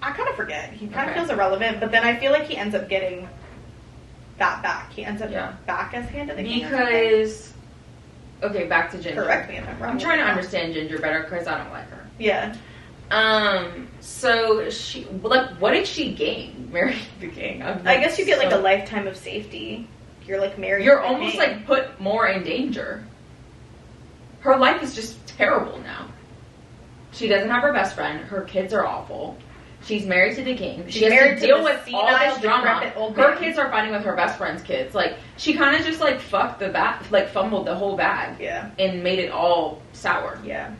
I kind of forget. He kind of feels irrelevant, but then I feel like he ends up getting that back. He ends up back as hand of the game. Because, okay, back to Ginger. Correct me if I'm wrong. I'm trying to understand Ginger better because I don't like her. Yeah. So she, like, what did she gain marrying the king? I guess you get like a lifetime of safety. You're like married. You're almost like put more in danger. Her life is just terrible now. She doesn't have her best friend. Her kids are awful. She's married to the king. She has to deal with all this drama. Her kids are fighting with her best friend's kids. Like, she kind of just like fumbled the whole bag. Yeah. And made it all sour. Yeah.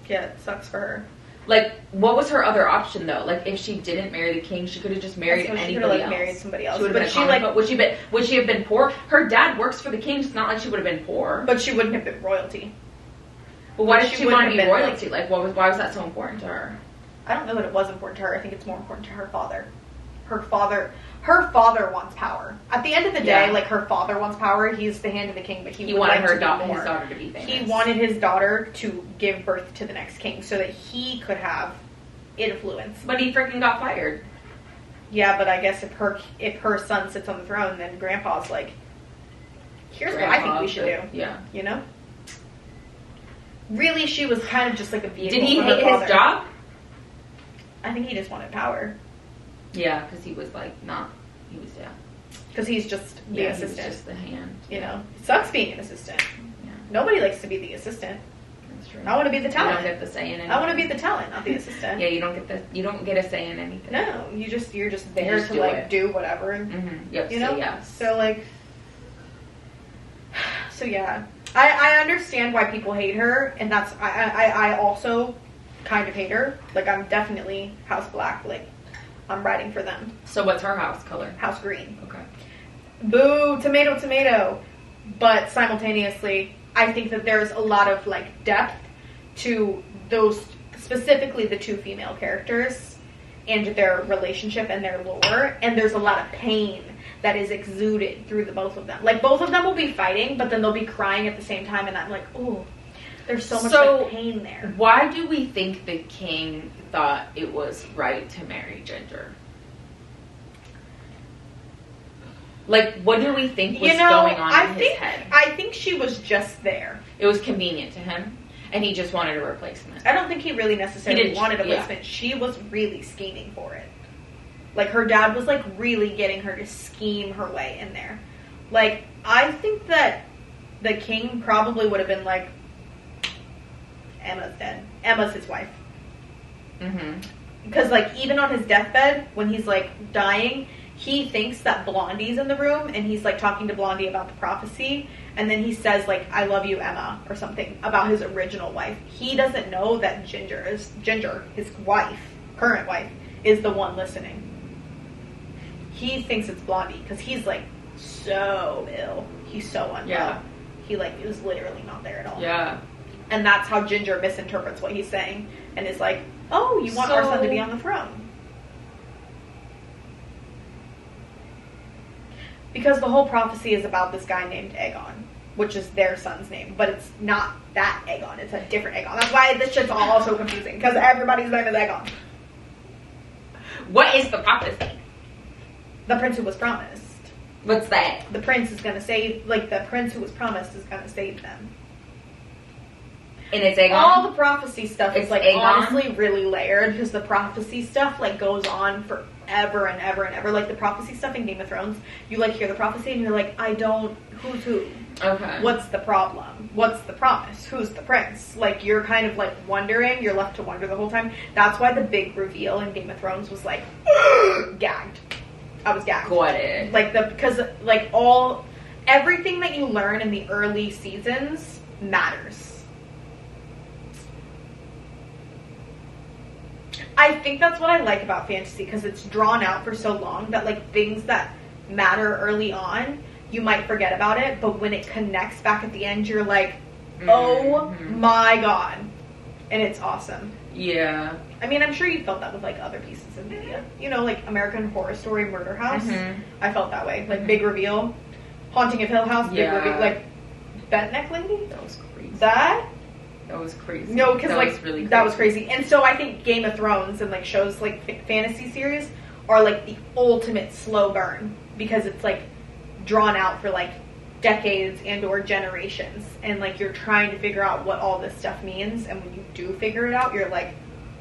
Yeah, it sucks for her. Like, what was her other option though? Like, if she didn't marry the king, she could have just married anybody else. Married somebody else. She would have been would she have been poor? Her dad works for the king. It's not like she would have been poor. But she wouldn't have been royalty. But why did she want to be royalty? Like, why was that so important to her? I don't know that it was important to her. I think it's more important to her father. Her father wants power. At the end of the day, like, her father wants power. He's the hand of the king, but he wanted his daughter to be famous. He wanted his daughter to give birth to the next king so that he could have influence. But he freaking got fired. Yeah, but I guess if her son sits on the throne, then Grandpa's like, here's what I think we should do. Yeah. You know? Really, she was kind of just like a vehicle. Did he hate his job? I think he just wanted power. Yeah, because he was like because he's just the assistant. He was just the hand. You know, it sucks being an assistant. Yeah. Nobody likes to be the assistant. That's true. I want to be the talent. You don't get the say in anything. I want to be the talent, not the assistant. Yeah, you don't get a say in anything. No, you're just there to like do whatever. Mm-hmm. Yep. You know. Yes. So like. So yeah, I understand why people hate her, and that's I also kind of hate her. Like, I'm definitely House Black. Like, I'm riding for them. So what's her house color? House green. Okay. Boo, tomato, tomato. But simultaneously, I think that there's a lot of, like, depth to those, specifically the two female characters and their relationship and their lore. And there's a lot of pain that is exuded through the both of them. Like, both of them will be fighting, but then they'll be crying at the same time, and I'm like, ooh. There's so much like, pain there. Why do we think the king thought it was right to marry Ginger? Like, what do we think was going on in his head? I think she was just there. It was convenient to him, and he just wanted a replacement. I don't think he really necessarily wanted a replacement. Yeah. She was really scheming for it. Like, her dad was, like, really getting her to scheme her way in there. Like, I think that the king probably would have been like, Emma's dead. Emma's his wife. Mm-hmm. Because, like, even on his deathbed, when he's, like, dying, he thinks that Blondie's in the room, and he's, like, talking to Blondie about the prophecy, and then he says, like, I love you, Emma, or something, about his original wife. He doesn't know that Ginger, his wife, current wife, is the one listening. he thinks it's Blondie because he's like so ill. He's so unwell. Yeah. He like is literally not there at all. Yeah. And that's how Ginger misinterprets what he's saying and is like, oh, you want our son to be on the throne. Because the whole prophecy is about this guy named Aegon, which is their son's name, but it's not that Aegon. It's a different Aegon. That's why this shit's all so confusing, because everybody's name is Aegon. What is the prophecy? The prince who was promised. What's that? The prince is gonna save, like, the prince who was promised is gonna save them. And it's Aegon? All the prophecy stuff is, like, Aegon? honestly really layered, because the prophecy stuff, like, goes on forever and ever and ever. Like, the prophecy stuff in Game of Thrones, you, like, hear the prophecy and you're like, who's who? Okay. What's the problem? What's the promise? Who's the prince? Like, you're kind of, like, wondering. You're left to wonder the whole time. That's why the big reveal in Game of Thrones was, like, gagged. I was gagged. Got it. Like, because, like, everything that you learn in the early seasons matters. I think that's what I like about fantasy, because it's drawn out for so long that, like, things that matter early on, you might forget about it, but when it connects back at the end, you're like, oh my god. And it's awesome. Yeah. I mean, I'm sure you felt that with, like, other pieces of media. You know, like, American Horror Story, Murder House. I felt that way. Like, big reveal. Haunting of Hill House, big reveal. Like, Bent Neck Lady? That was crazy. That was crazy. No, because, like, was really crazy. That was crazy. And so I think Game of Thrones and, like, shows, like, fantasy series are, like, the ultimate slow burn. Because it's, like, drawn out for, like, decades and or generations, and, like, you're trying to figure out what all this stuff means, and when you do figure it out, you're like,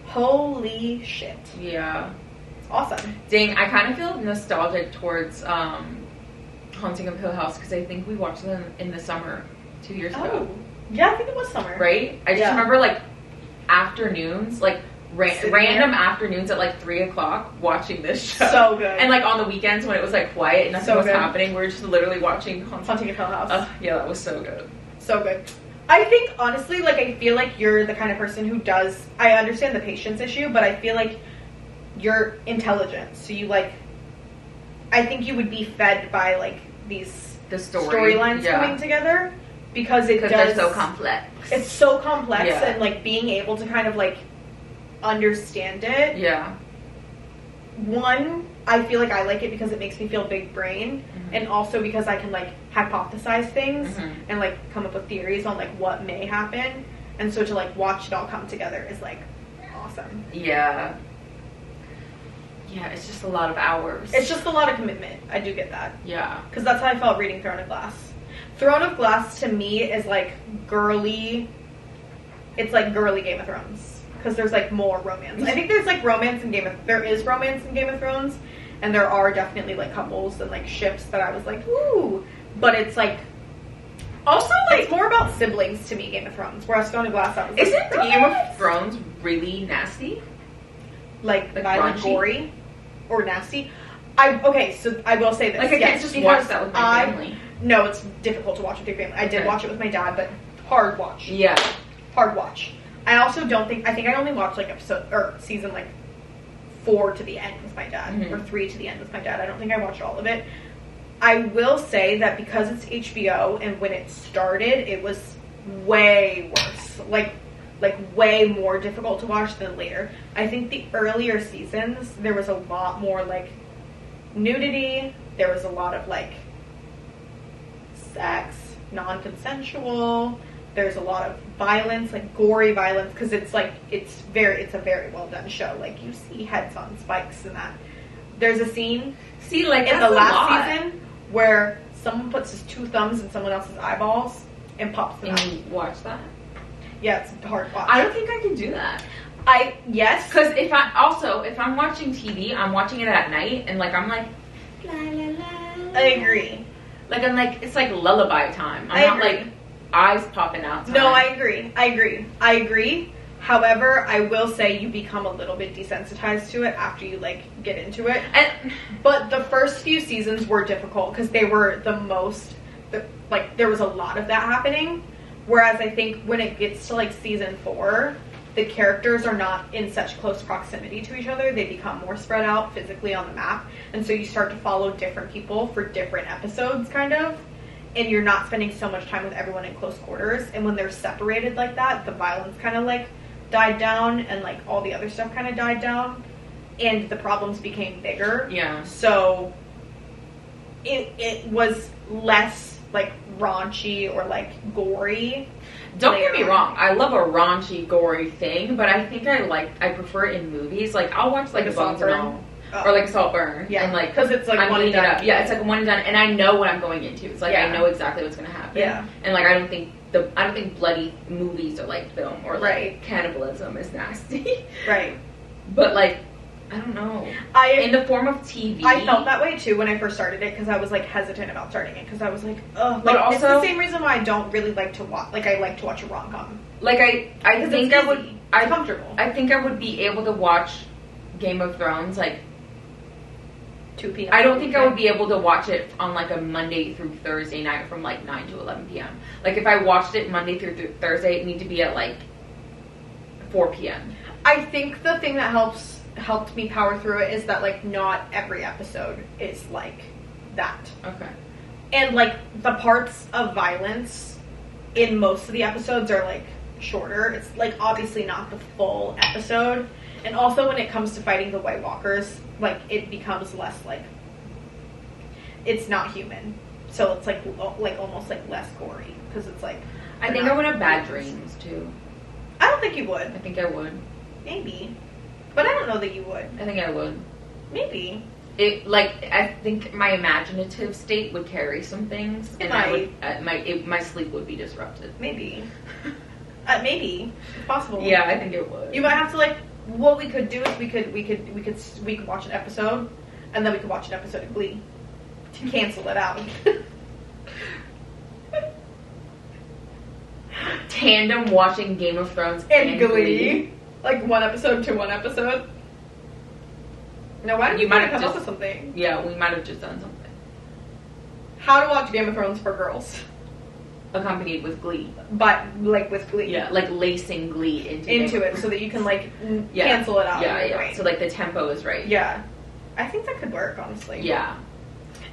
holy shit. Yeah. It's awesome. Dang, I kind of feel nostalgic towards Haunting of Hill House, because I think we watched them in the summer 2 years ago. Yeah, I think it was summer. Right? I just remember, like, afternoons, like, random afternoons at, like, 3 o'clock watching this show. So good. And, like, on the weekends when it was, like, quiet and nothing was happening, we were just literally watching Haunting of Hill House. Yeah, that was so good. So good. I think, honestly, like, I feel like you're the kind of person who does, I understand the patience issue, but I feel like you're intelligent. So you, like, I think you would be fed by, like, these storylines coming together, because they're so complex. It's so complex, and, like, being able to kind of, like, understand it. Yeah. One, I feel like I like it because it makes me feel big brain, and also because I can, like, hypothesize things and, like, come up with theories on, like, what may happen, and so to, like, watch it all come together is, like, awesome. Yeah. Yeah, it's just a lot of hours. It's just a lot of commitment. I do get that. Yeah. Because that's how I felt reading Throne of Glass. Throne of Glass, to me, is, like, girly. It's, like, girly Game of Thrones. Because there's, like, more romance. I think there's, like, there is romance in Game of Thrones, and there are definitely, like, couples and, like, ships that I was like, ooh. But it's, like, also, like, it's more about siblings to me, Game of Thrones. Whereas Throne of Glass, I was like, isn't Game of Thrones really nasty? Like violent, gory, or nasty? Okay, so I will say this. Like, I can't just watch that with my family. No, it's difficult to watch with your family. I did watch it with my dad, but hard watch. Yeah. Hard watch. I also don't think, I think I only watched, like, season, like, 4 to the end with my dad, or 3 to the end with my dad. I don't think I watched all of it. I will say that because it's HBO, and when it started, it was way worse. Like way more difficult to watch than later. I think the earlier seasons, there was a lot more, like, nudity. There was a lot of, like, sex, non-consensual. There's a lot of violence, like, gory violence, because it's, like, it's a very well done show. Like, you see heads on spikes and that. There's a scene, like, in the last season where someone puts his 2 thumbs in someone else's eyeballs and pops them out. And you watch that? Yeah, it's hard to watch. I don't think I can do that. Yes. Because if I'm watching TV, I'm watching it at night, and, like, I'm like, la la la. I agree. Like, I'm like, it's like lullaby time. I'm not like eyes popping out time. No, I agree. However, I will say you become a little bit desensitized to it after you, like, get into it. But the first few seasons were difficult because they were there was a lot of that happening. Whereas I think when it gets to, like, season 4, the characters are not in such close proximity to each other. They become more spread out physically on the map. And so you start to follow different people for different episodes, kind of. And you're not spending so much time with everyone in close quarters. And when they're separated like that, the violence kind of like died down and like all the other stuff kind of died down. And the problems became bigger. Yeah. So it was less like raunchy or like gory. Don't get me wrong, I love a raunchy, gory thing, but I think I prefer it in movies. Like, I'll watch like a Bones and All, or like Saltburn, yeah, and like because it's like I'm one and done. Yeah, it's like one and done, and I know what I'm going into. It's like I know exactly what's gonna happen. Yeah, and like I don't think bloody movies are like film or like cannibalism is nasty. Right, but like. I don't know. In the form of TV. I felt that way too when I first started it because I was like hesitant about starting it because I was like, ugh. But like, also, it's the same reason why I don't really like to watch. Like I like to watch a rom-com. Like I think I would. It's comfortable. I think I would be able to watch Game of Thrones like 2 p.m. I don't think I would be able to watch it on like a Monday through Thursday night from like 9 to 11 p.m. Like if I watched it Monday through Thursday, it need to be at like 4 p.m. I think the thing that helped me power through it is that like not every episode is like that. Okay. And like the parts of violence in most of the episodes are like shorter. It's like obviously not the full episode. And also when it comes to fighting the White Walkers, like it becomes less like it's not human. So it's like almost like less gory because it's like I think I would have bad dreams too. I don't think you would. I think I would. Maybe. But I don't know that you would. I think I would. Maybe. I think my imaginative state would carry some things, and my sleep would be disrupted. Maybe. Maybe. It's possible. Yeah, I think it would. You might have to like. What we could do is we could watch an episode, and then we could watch an episode of Glee to cancel it out. Tandem watching Game of Thrones and Glee. Like one episode to one episode. No, why did you might come up with something? Yeah, we might have just done something. How to watch Game of Thrones for girls. Accompanied with Glee. But like with Glee. Yeah, like lacing Glee into it so that you can like cancel it out. Yeah. Right. So like the tempo is right. Yeah. I think that could work, honestly. Yeah.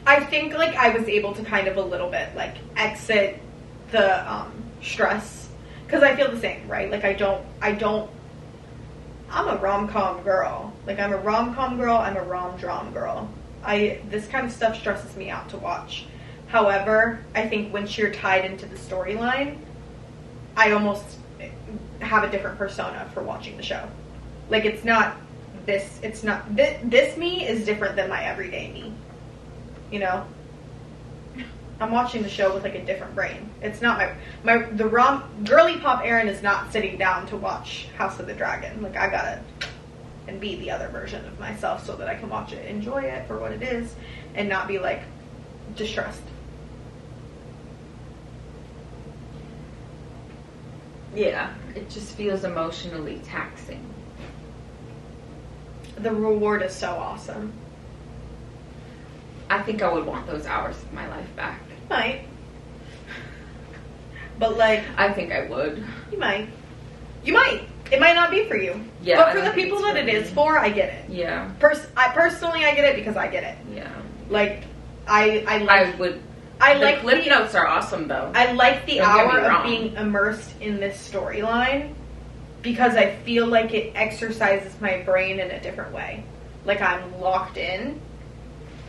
I think like I was able to kind of a little bit like exit the stress. Because I feel the same, right? Like I'm a rom-com girl. Like, I'm a rom-com girl. I'm a rom-dram girl. This kind of stuff stresses me out to watch. However, I think once you're tied into the storyline, I almost have a different persona for watching the show. Like, this me is different than my everyday me. You know? I'm watching the show with like a different brain. It's not the girly pop Erin is not sitting down to watch House of the Dragon. Like I gotta and be the other version of myself so that I can watch it, enjoy it for what it is, and not be like distressed. Yeah, it just feels emotionally taxing. The reward is so awesome. I think I would want those hours of my life back. You might. But like... I think I would. You might. You might. It might not be for you. Yeah. But for the people that it is for, I get it. Yeah. Personally, I get it because I get it. Yeah. Like, the clip notes are awesome, though. I like the hour of being immersed in this storyline because I feel like it exercises my brain in a different way. Like, I'm locked in.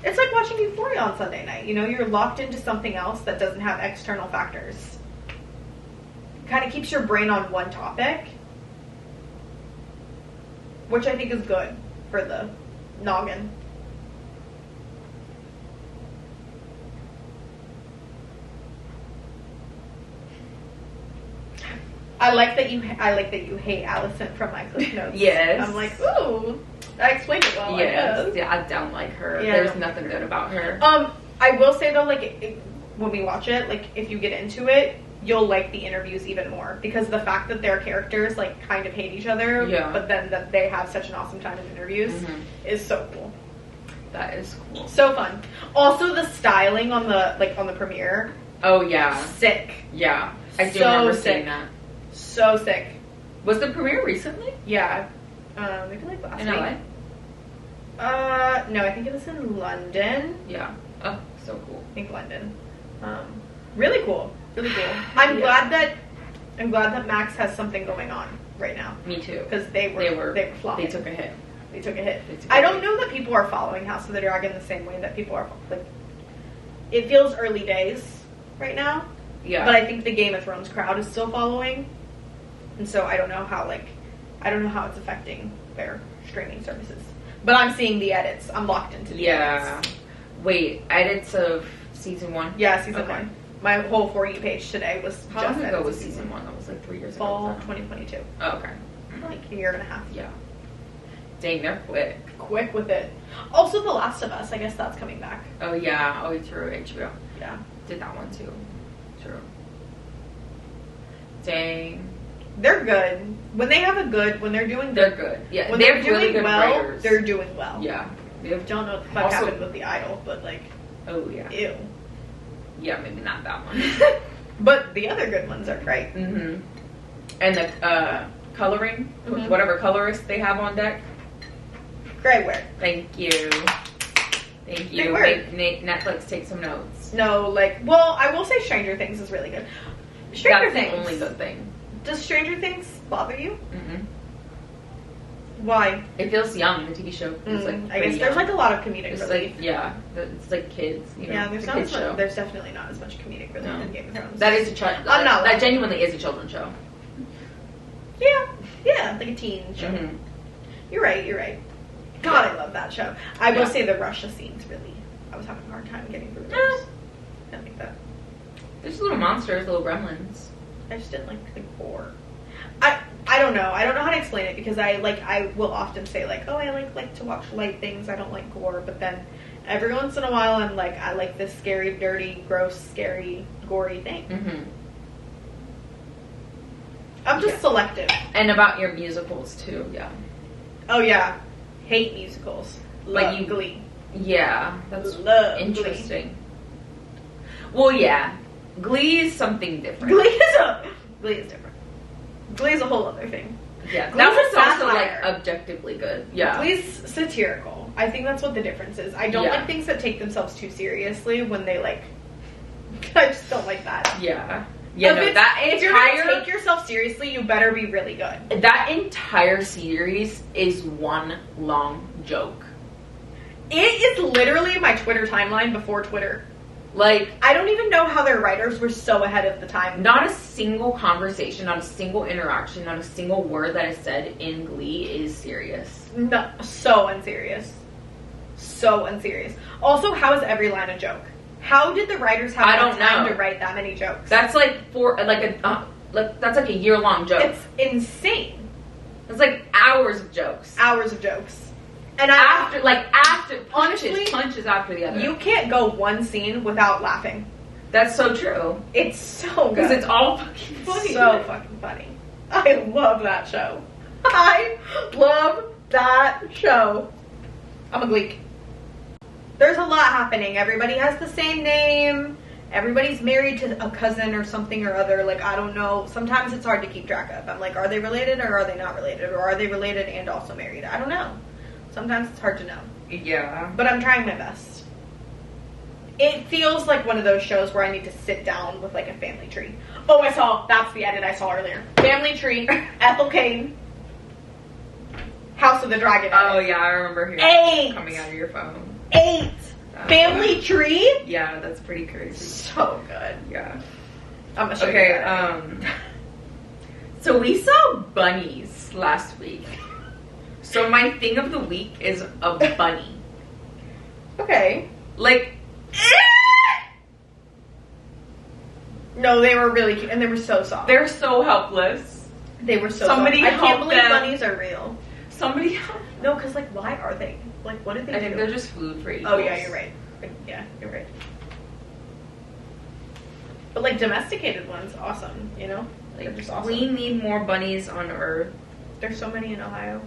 It's like watching Euphoria on Sunday night. You know, you're locked into something else that doesn't have external factors. It kind of keeps your brain on one topic, which I think is good for the noggin. I like that you hate Allison from my clip notes. Yes. I'm like, ooh. I explained it well. Yes. Yeah, I don't like her. Yeah, there's nothing good about her. I will say though, like when we watch it, like if you get into it, you'll like the interviews even more because the fact that their characters like kind of hate each other, but then that they have such an awesome time in interviews is so cool. That is cool. So fun. Also, the styling on the premiere. Oh yeah. Sick. Yeah, I do remember seeing that. So sick. Was the premiere recently? Yeah. Maybe like last in week. LA? No, I think it was in London. Yeah. Oh, so cool. I think London. Really cool. Really cool. I'm glad that Max has something going on right now. Me too. Because they were flopping. They took a hit. I don't know that people are following House of the Dragon the same way that people are, like, it feels early days right now. Yeah. But I think the Game of Thrones crowd is still following. And so I don't know how it's affecting their streaming services. But I'm seeing the edits. I'm locked into the edits. Wait, edits of season 1? Yeah, season 1. My whole For You page today was How long ago was season 1? That was like 3 years ago. Fall 2022. Oh, okay. Like a year and a half. Yeah. Dang, they're quick. Quick with it. Also, The Last of Us. I guess that's coming back. Oh, yeah. Oh, true. HBO. Yeah. Did that one too. True. Dang. They're good. When they're doing good. They're good. Yeah. When they're doing really good well, writers. they're doing well. Yeah. I don't know what the fuck happened with The Idol, but like. Oh, yeah. Ew. Yeah, maybe not that one. But the other good ones are great. Mm-hmm. And the coloring, whatever colorist they have on deck. Great work. Thank you. Thank you. Make Netflix take some notes. No, I will say Stranger Things is really good. Stranger Things. That's the only good thing. Does Stranger Things bother you? Mm-mm. Why? It feels young. The TV show feels I guess there's like a lot of comedic relief. It's like kids. You know, yeah, there's definitely not as much comedic relief in Game of Thrones. That is that genuinely is a children's show. Yeah, like a teen show. Mm-hmm. You're right. God, I love that show. I will say the Russia scenes really. I was having a hard time getting through those. I think that. There's little monsters, little gremlins. I just didn't like the gore. I don't know. I don't know how to explain it because I will often say like, oh, I like to watch light things. I don't like gore, but then every once in a while I'm like, I like this scary, dirty, gross, scary, gory thing. Mm-hmm. I'm just selective. And about your musicals too, yeah. Oh yeah, hate musicals. Love Glee. Yeah, that's interesting. Glee. Well, yeah, Glee is something different. Glee is different. Glee is a whole other thing. Yeah, Glee's that was also like objectively good. Yeah, Glee's satirical. I think that's what the difference is. I don't like things that take themselves too seriously when they like. I just don't like that. Yeah. Yeah, if you're gonna take yourself seriously, you better be really good. That entire series is one long joke. It is literally my Twitter timeline before Twitter. Like, I don't even know how their writers were so ahead of the time. Not a single conversation, not a single interaction, not a single word that is said in Glee is serious. No, so unserious. So unserious. Also, how is every line a joke? How did the writers have time to write that many jokes? That's like that's like a year-long joke. It's insane. It's like hours of jokes. And honestly, punches after the other. You can't go one scene without laughing. That's so true. It's so good. Because it's all fucking funny. So fucking funny. I love that show. I love that show. I'm a Gleek. There's a lot happening. Everybody has the same name. Everybody's married to a cousin or something or other. Like, I don't know. Sometimes it's hard to keep track of. I'm like, are they related or are they not related? Or are they related and also married? I don't know. Sometimes it's hard to know. Yeah. But I'm trying my best. It feels like one of those shows where I need to sit down with like a family tree. Oh, that's the edit I saw earlier. Family tree, Ethel Cain, House of the Dragon. Oh yeah, I remember hearing coming out of your phone. 8 family tree. Yeah, that's pretty crazy. So good. Yeah. I'm gonna show you that. So we saw bunnies last week. So my thing of the week is a bunny. Okay. Like. No, they were really cute and they were so soft. They're so helpless. They were so Somebody soft. I can't believe them. bunnies are real. Somebody help. No, because like, why are they? Like, what did they do? I think they're just food for eagles. Oh yeah, you're right. Yeah, you're right. But like domesticated ones, awesome. You know, like they're just awesome. We need more bunnies on Earth. There's so many in Ohio.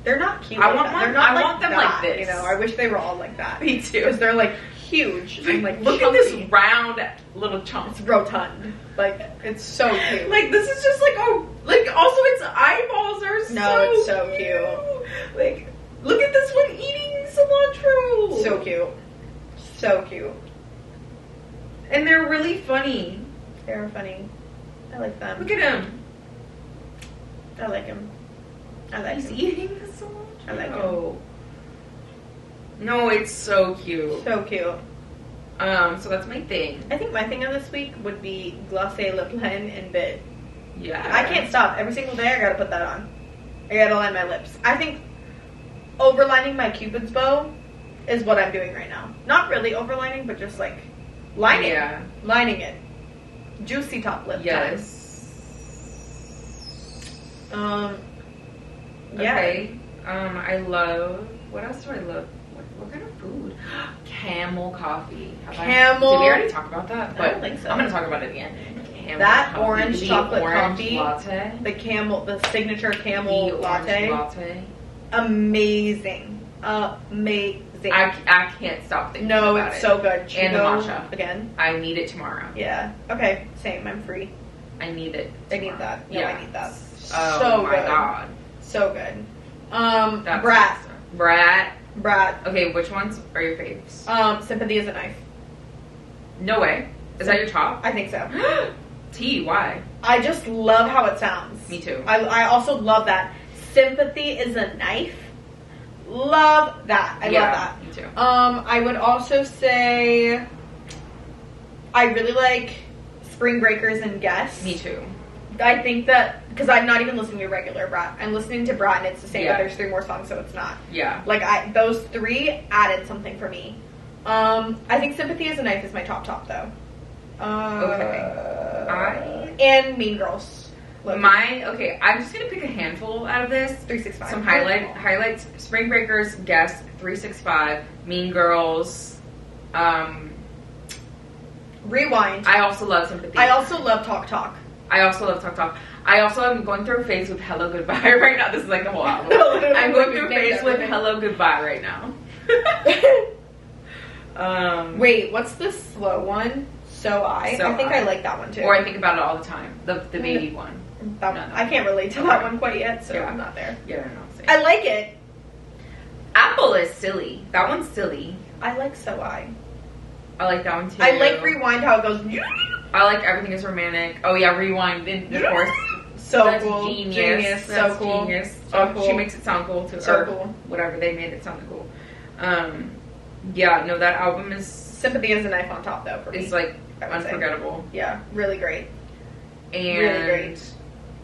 They're not cute. I want them like this. You know, I wish they were all like that. Me too. Because they're like huge. I'm like, look chunky. at this round little chunk. It's rotund. Like, it's so cute. Like, this is just like, oh, like, also its eyeballs are it's so cute. Like, look at this one eating cilantro. So cute. So cute. And they're really funny. They're funny. I like them. Look at him. I like him. I like He's him. eating the cilantro. I like him. No, it's so cute. So cute. So that's my thing. I think my thing of this week would be glacé lip line and bit. Yeah. I can't stop. Every single day I gotta put that on. I gotta line my lips. I think overlining my Cupid's bow is what I'm doing right now. Not really overlining, but just like lining. Yeah. Lining it. Juicy top lip Yes. time. Yeah. Okay. I love. What else do I love? What kind of food? Camel coffee. Camel. Did we already talk about that? I don't think so. I'm gonna talk about it again. Camel That coffee. orange The chocolate orange coffee. latte. The signature camel The latte. orange latte. Amazing. Amazing. I can't stop thinking No, about it's it. so good. Chico And the matcha. again. I need it tomorrow. Yeah. Okay. Same. I'm free. I need it. I need that. No, Yeah. I need that. Oh So my good. god. So good. That's Brat. awesome. Brat. Brat. Okay, which ones are your faves? Sympathy is a knife. No way. Is that your top? I think so. T, why? I just love how it sounds. Me too. I also love that. Sympathy is a knife. Love that. I love that. Me too. I would also say I really like Spring Breakers and Guess. Me too. I think that because I'm not even listening to regular Brat. I'm listening to Brat and it's the same, Yeah. but there's 3 more songs, so it's not. Yeah. Like those 3 added something for me. I think Sympathy is a Knife is my top though. Okay. And Mean Girls. Okay, I'm just gonna pick a handful out of this. 365. Some highlights: Spring Breakers, Guess, 365, Mean Girls. Rewind. I also love Sympathy. I also love Talk. I also love Talk. I also am going through a phase with Hello Goodbye right now. This is like the whole album. I'm going through a phase with Hello Goodbye right now. Wait, what's the slow one? I think I like that one too. Or I think about it all the time. The baby one. That one. I can't relate to that one quite yet, so I'm not there. Yeah, no. Same. I like it. Apple is silly. That one's silly. I like So I like that one too. I like Rewind how it goes. I like Everything is Romantic. Oh yeah, Rewind. Of course. So That's cool. Genius. So That's cool. Genius. So cool. She makes it sound cool too. So or cool. Whatever, they made it sound cool. Yeah, no, that album is... Sympathy is a Knife on top though for me. It's like I would say. unforgettable. Yeah, really great. And really great.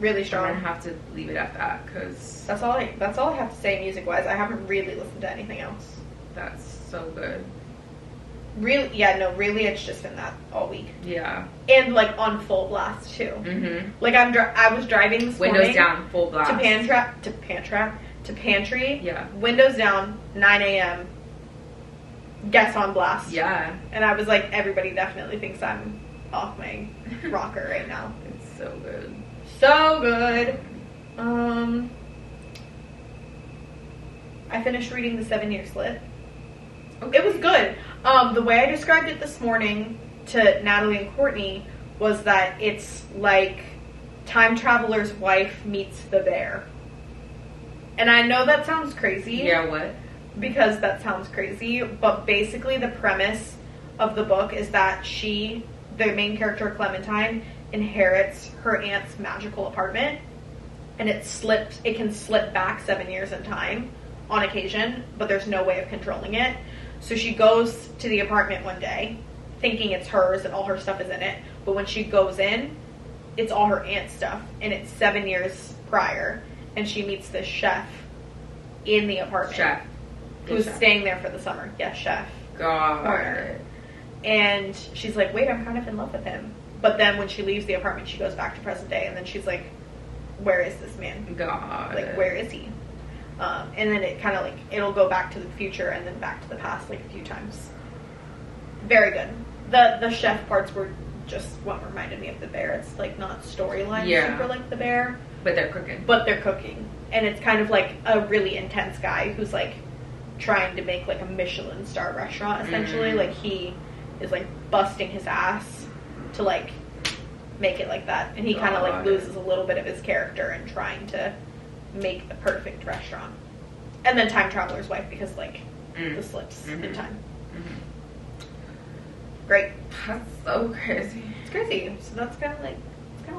Really strong. I'm gonna have to leave it at that because That's all I have to say music wise. I haven't really listened to anything else. that's so good. Really, it's just been that all week. Yeah. And like on full blast too. Mm-hmm. Like I was driving this Windows morning down, full blast. to pantry. Yeah. Windows down, 9 a.m. Guess on blast. Yeah. And I was like, everybody definitely thinks I'm off my rocker right now. It's so good. So good. I finished reading The 7-Year Slit. Okay. It was good. The way I described it this morning to Natalie and Courtney was that it's like time traveler's wife meets the bear. And I know that sounds crazy. Yeah, what? Because that sounds crazy, but basically the premise of the book is that the main character Clementine, inherits her aunt's magical apartment, and it can slip back 7 years in time on occasion, but there's no way of controlling it. So she goes to the apartment one day, thinking it's hers and all her stuff is in it, but when she goes in, it's all her aunt's stuff, and it's 7 years prior, and she meets this chef in the apartment. Chef. Who's staying there for the summer. Yes, chef. God. Corner. And she's like, wait, I'm kind of in love with him. But then when she leaves the apartment, she goes back to present day, and then she's like, where is this man? God. Like, where is he? And then it kind of like, it'll go back to the future and then back to the past like a few times. Very good. The chef parts were just what reminded me of the bear. It's like not storyline super like the bear. But they're cooking. And it's kind of like a really intense guy who's like trying to make like a Michelin star restaurant essentially. Like he is like busting his ass to like make it like that, and he kind of like loses a little bit of his character in trying to make the perfect restaurant. And then Time Traveler's Wife, because like the slips in time. Great. That's so crazy. It's crazy. So that's kind of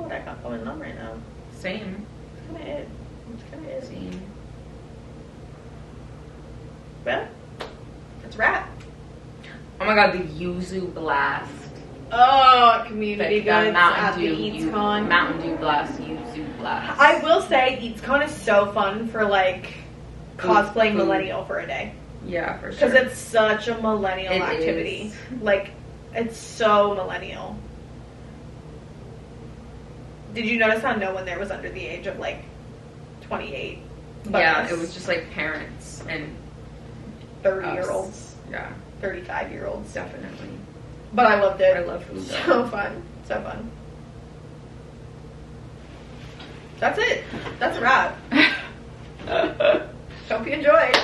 what I got going on right now. Same. That's kind of it. That's kind of it. Same. Well, that's a wrap. Oh my god, the Yuzu Blast. Oh, Community Like Goods at the Mountain Dew EatsCon. Mountain Dew Blast, Yuzu Blast. I will say EatsCon is so fun for like cosplaying millennial for a day. Yeah, for sure. Because it's such a millennial activity. Like, it's so millennial. Did you notice how no one there was under the age of like 28? Yeah, it was just like parents and 30-year-olds. Yeah. 35-year-olds. Definitely. But I loved it. I love food. So fun. So fun. That's it. That's a wrap. Hope you enjoyed.